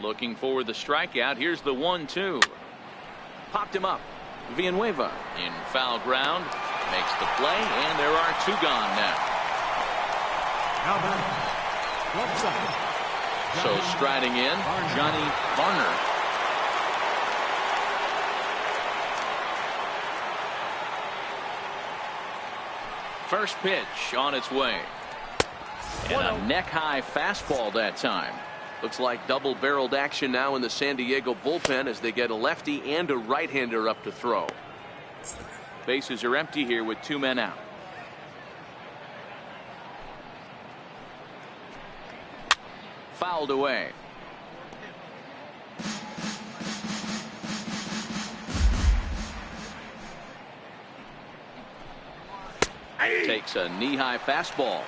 Looking for the strikeout. Here's the 1-2. Popped him up. Villanueva in foul ground. Makes the play, and there are 2 gone now. Now back, left side. So striding in, Johnny Varner. First pitch on its way. And a neck-high fastball that time. Looks like double-barreled action now in the San Diego bullpen as they get a lefty and a right-hander up to throw. Bases are empty here with 2 men out. Fouled away. Takes a knee-high fastball.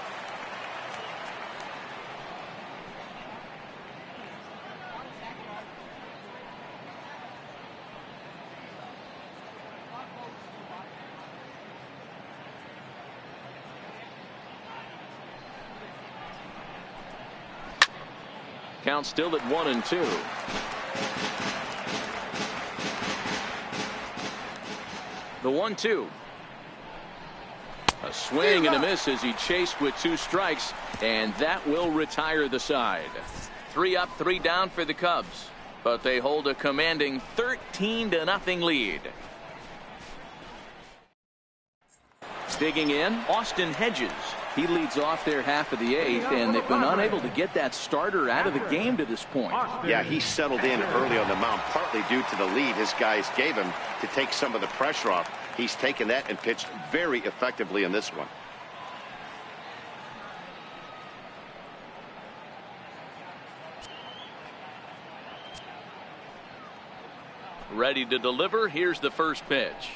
count still at 1-2. The 1-2. A swing and a miss as he chased with 2 strikes, and that will retire the side. 3 up, 3 down for the Cubs, but they hold a commanding 13-0 lead. Digging in, Austin Hedges. He leads off their half of the 8th, and they've been unable to get that starter out of the game to this point. Yeah, he settled in early on the mound, partly due to the lead his guys gave him to take some of the pressure off. He's taken that and pitched very effectively in this one. Ready to deliver. Here's the first pitch.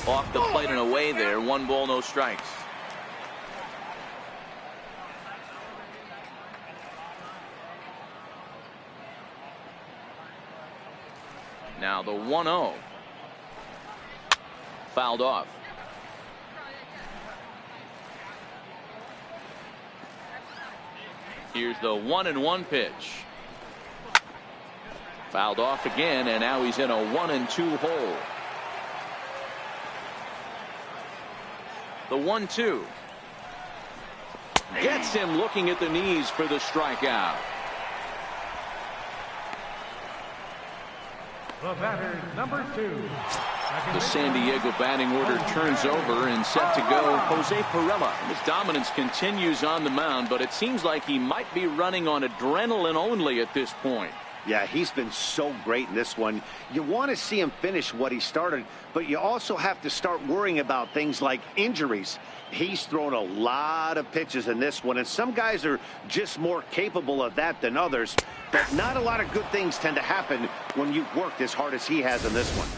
Off the plate and away there. 1 ball, no strikes. Now the 1-0. Fouled off. Here's the 1-1 pitch. Fouled off again, and now he's in a 1-2 hole. The 1-2. Gets him looking at the knees for the strikeout. The batter, number 2. The San Diego batting order turns over and set to go Jose Pirela. His dominance continues on the mound, but it seems like he might be running on adrenaline only at this point. Yeah, he's been so great in this one. You want to see him finish what he started, but you also have to start worrying about things like injuries. He's thrown a lot of pitches in this one, and some guys are just more capable of that than others. But not a lot of good things tend to happen when you've worked as hard as he has in this one.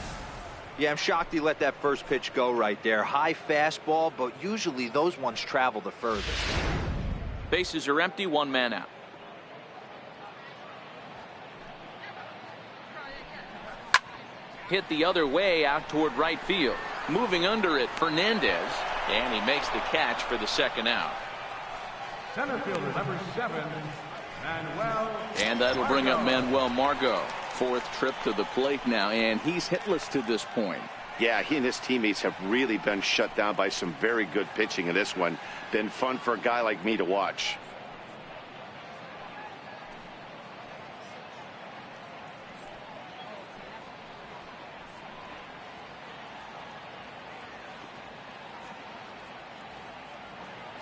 Yeah, I'm shocked he let that first pitch go right there. High fastball, but usually those ones travel the furthest. Bases are empty, 1 man out. Hit the other way out toward right field. Moving under it, Fernandez, and he makes the catch for the second out. Center fielder, number 7, Manuel. And that'll bring up Manuel Margot. 4th trip to the plate now, and he's hitless to this point. Yeah, he and his teammates have really been shut down by some very good pitching in this one. Been fun for a guy like me to watch.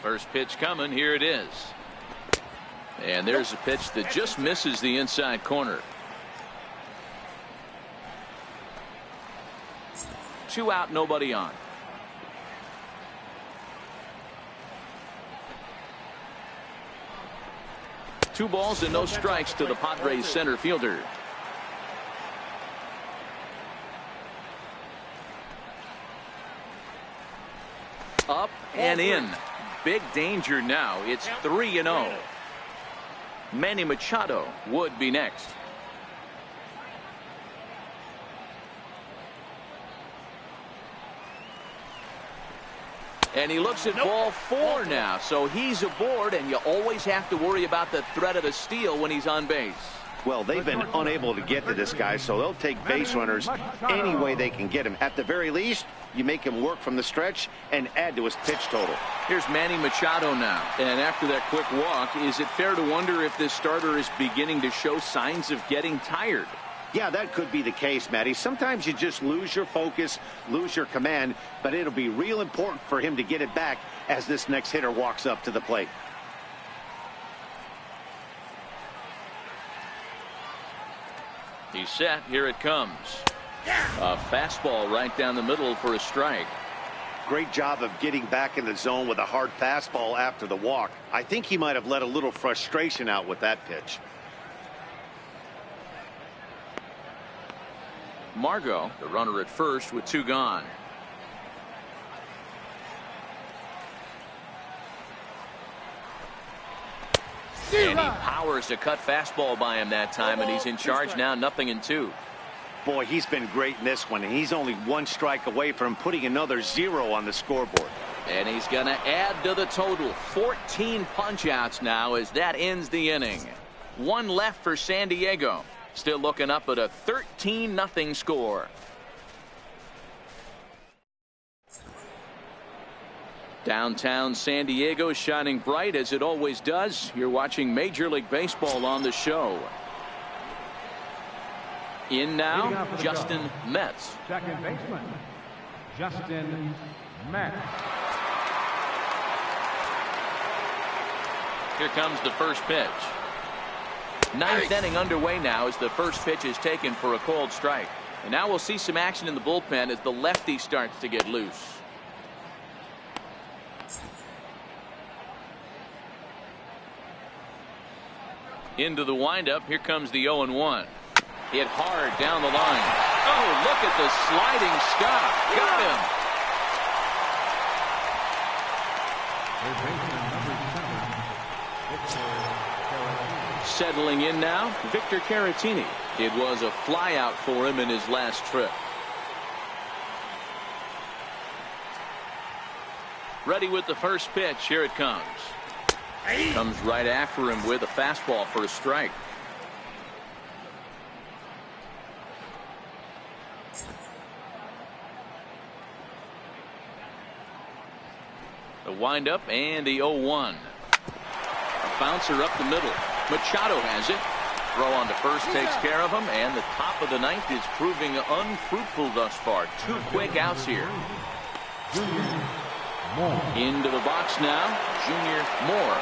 First pitch coming. Here it is. And there's a pitch that just misses the inside corner. 2 out, nobody on. Two balls and no strikes to the Padres center fielder. Up and in. Big danger now. It's 3-0. Manny Machado would be next. And he looks at ball 4 now, so he's aboard, and you always have to worry about the threat of a steal when he's on base. Well, they've been unable to get to this guy, so they'll take base runners any way they can get him. At the very least, you make him work from the stretch and add to his pitch total. Here's Manny Machado now, and after that quick walk, is it fair to wonder if this starter is beginning to show signs of getting tired? Yeah, that could be the case, Matty. Sometimes you just lose your focus, lose your command, but it'll be real important for him to get it back as this next hitter walks up to the plate. He's set. Here it comes. A fastball right down the middle for a strike. Great job of getting back in the zone with a hard fastball after the walk. I think he might have let a little frustration out with that pitch. Margot, the runner at first with 2 gone. And he powers a cut fastball by him that time, and he's in charge now, 0-2. Boy, he's been great in this one, and he's only 1 strike away from putting another 0 on the scoreboard. And he's going to add to the total. 14 punch-outs now as that ends the inning. One left for San Diego. Still looking up at a 13-0 score. Downtown San Diego is shining bright as it always does. You're watching Major League Baseball on the show. In now, Justin Metz. Second baseman, Justin Metz. Here comes the first pitch. Ninth inning underway now as the first pitch is taken for a called strike. And now we'll see some action in the bullpen as the lefty starts to get loose. Into the windup. Here comes the 0-1. Hit hard down the line. Oh, look at the sliding stop. Got him. Settling in now, Victor Caratini. It was a flyout for him in his last trip. Ready with the first pitch. Here it comes. Comes right after him with a fastball for a strike. The windup and the 0-1. A bouncer up the middle. Machado has it. Throw on to first takes care of him, and the top of the ninth is proving unfruitful thus far. Two quick outs here. Into the box now, Junior Moore.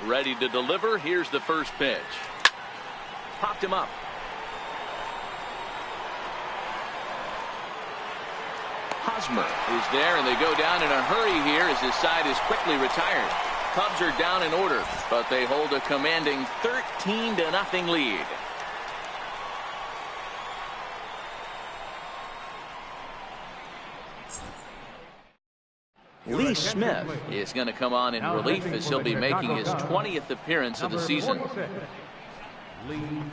Ready to deliver. Here's the first pitch. Popped him up. Hosmer is there, and they go down in a hurry here as his side is quickly retired. Cubs are down in order, but they hold a commanding 13-0 lead. Lee Smith is going to come on in relief as he'll be making his 20th appearance of the season. Lee Smith.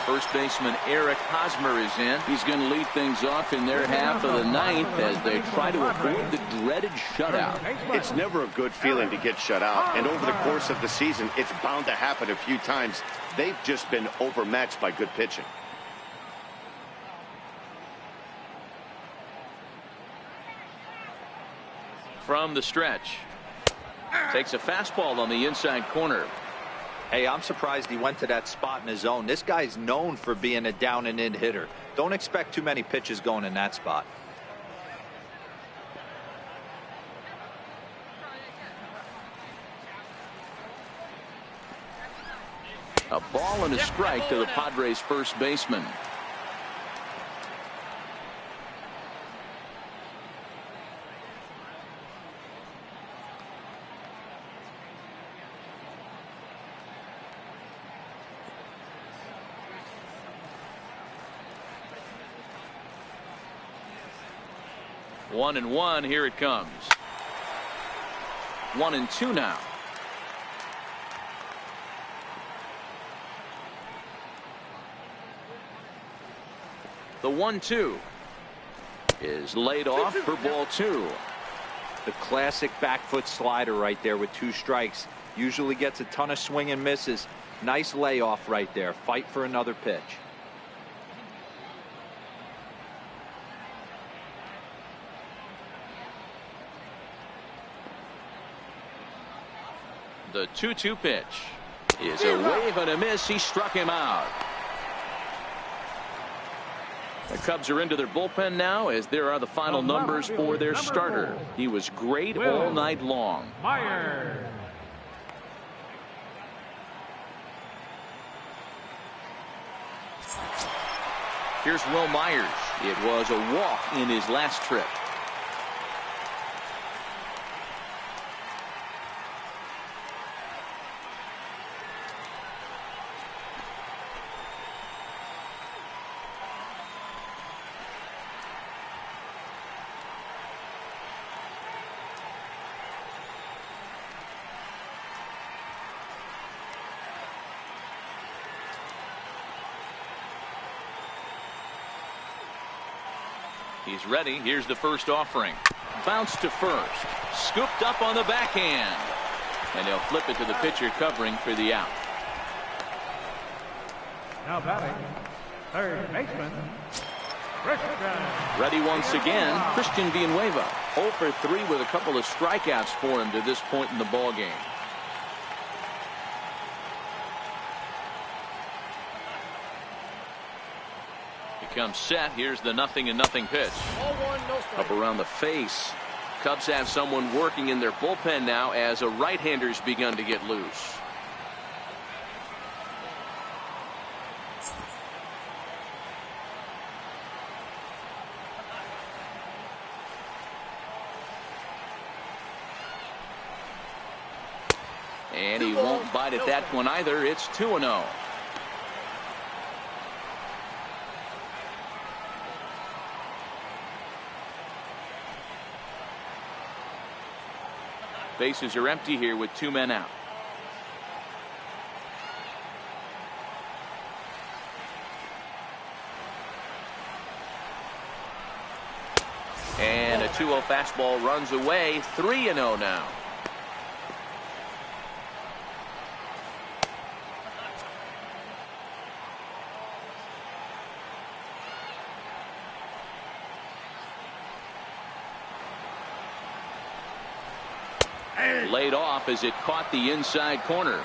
First baseman Eric Hosmer is in. He's going to lead things off in their half of the ninth as they try to avoid the dreaded shutout. It's never a good feeling to get shut out, and over the course of the season, it's bound to happen a few times. They've just been overmatched by good pitching. From the stretch. Takes a fastball on the inside corner. Hey, I'm surprised he went to that spot in his zone. This guy's known for being a down and in hitter. Don't expect too many pitches going in that spot. A ball and a strike to the Padres' first baseman. One and one. Here it comes. 1-2 now. The 1-2 is laid off for ball two. The classic back foot slider right there with two strikes. Usually gets a ton of swing and misses. Nice layoff right there. Fight for another pitch. The 2-2 pitch is a wave and a miss. He struck him out. The Cubs are into their bullpen now as there are the final numbers for their starter. He was great all night long. Myers. Here's Will Myers. It was a walk in his last trip. He's ready. Here's the first offering. Bounce to first. Scooped up on the backhand. And he'll flip it to the pitcher covering for the out. Now batting, third baseman, Christian. Ready once again, Christian Villanueva. 0 for 3 with a couple of strikeouts for him to this point in the ball game. Comes set. Here's the 0-0 pitch. Up around the face. Cubs have someone working in their bullpen now as a right-hander's begun to get loose. And he won't bite at that one either. It's 2-0. Bases are empty here with 2 men out. And a 2-0 fastball runs away. 3-0 now. Laid off as it caught the inside corner.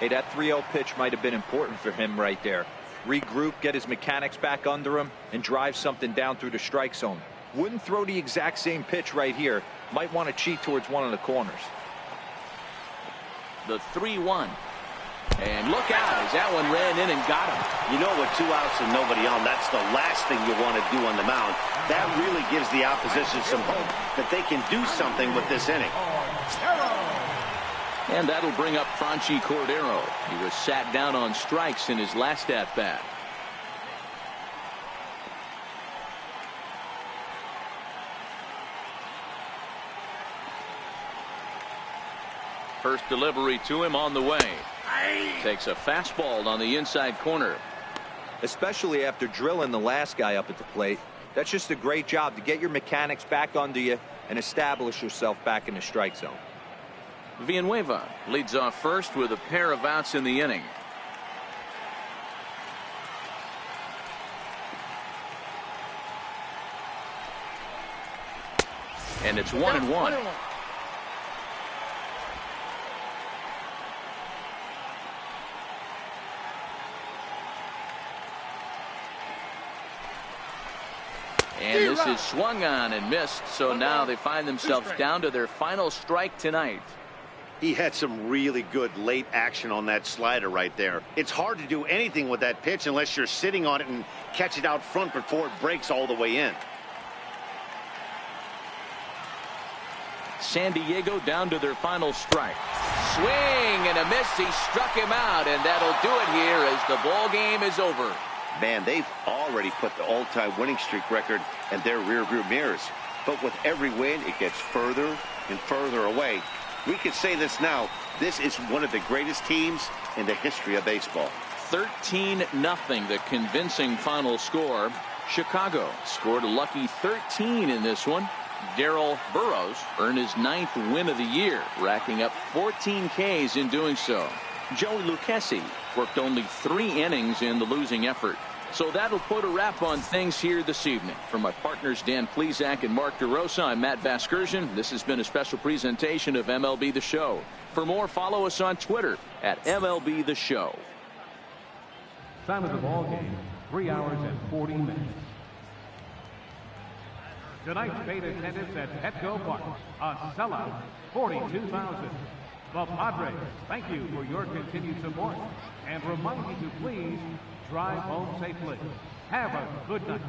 Hey, that 3-0 pitch might have been important for him right there. Regroup, get his mechanics back under him, and drive something down through the strike zone. Wouldn't throw the exact same pitch right here. Might want to cheat towards one of the corners. The 3-1. And look out as that one ran in and got him. You know, with 2 outs and nobody on, that's the last thing you want to do on the mound. That really gives the opposition some hope that they can do something with this inning. And that'll bring up Franchi Cordero. He was sat down on strikes in his last at-bat. First delivery to him on the way. Takes a fastball on the inside corner. Especially after drilling the last guy up at the plate. That's just a great job to get your mechanics back under you and establish yourself back in the strike zone. Villanueva leads off first with a pair of outs in the inning. And it's 1-1. And this is swung on and missed, so now they find themselves down to their final strike tonight. He had some really good late action on that slider right there. It's hard to do anything with that pitch unless you're sitting on it and catch it out front before it breaks all the way in. San Diego down to their final strike. Swing and a miss. He struck him out, and that'll do it here as the ball game is over. Man, they've already put the all-time winning streak record in their rearview mirrors. But with every win, it gets further and further away. We could say this now. This is one of the greatest teams in the history of baseball. 13-0, the convincing final score. Chicago scored a lucky 13 in this one. Darrell Burroughs earned his 9th win of the year, racking up 14 Ks in doing so. Joey Lucchesi worked only 3 innings in the losing effort. So that'll put a wrap on things here this evening. For my partners Dan Plesac and Mark DeRosa, I'm Matt Vasgersian. This has been a special presentation of MLB The Show. For more, follow us on Twitter at MLB The Show. Time of the ball game, 3 hours and 40 minutes. Tonight's paid attendance at Petco Park, a sellout, 42,000. The Padres thank you for your continued support and remind you to please drive home safely. Have a good night.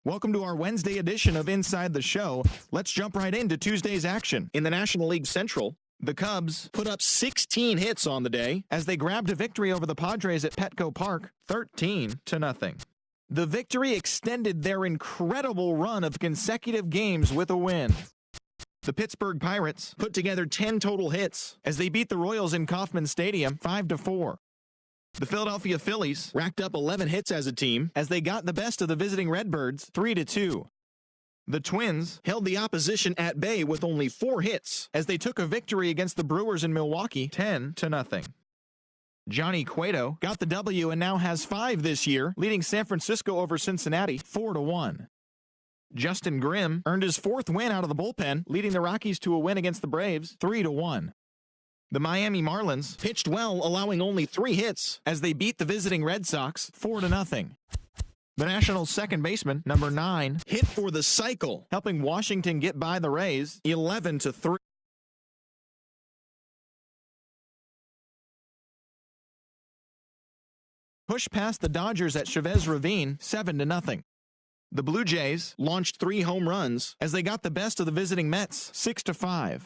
Welcome to our Wednesday edition of Inside the Show. Let's jump right into Tuesday's action. In the National League Central, the Cubs put up 16 hits on the day as they grabbed a victory over the Padres at Petco Park, 13-0. The victory extended their incredible run of consecutive games with a win. The Pittsburgh Pirates put together 10 total hits as they beat the Royals in Kauffman Stadium 5-4. The Philadelphia Phillies racked up 11 hits as a team as they got the best of the visiting Redbirds 3-2. The Twins held the opposition at bay with only 4 hits as they took a victory against the Brewers in Milwaukee 10-0. Johnny Cueto got the W and now has 5 this year, leading San Francisco over Cincinnati 4-1. Justin Grimm earned his 4th win out of the bullpen, leading the Rockies to a win against the Braves 3-1. The Miami Marlins pitched well, allowing only 3 hits as they beat the visiting Red Sox 4-0. The Nationals' second baseman, number 9, hit for the cycle, helping Washington get by the Rays 11-3. Push past the Dodgers at Chavez Ravine 7-0. The Blue Jays launched 3 home runs as they got the best of the visiting Mets 6-5.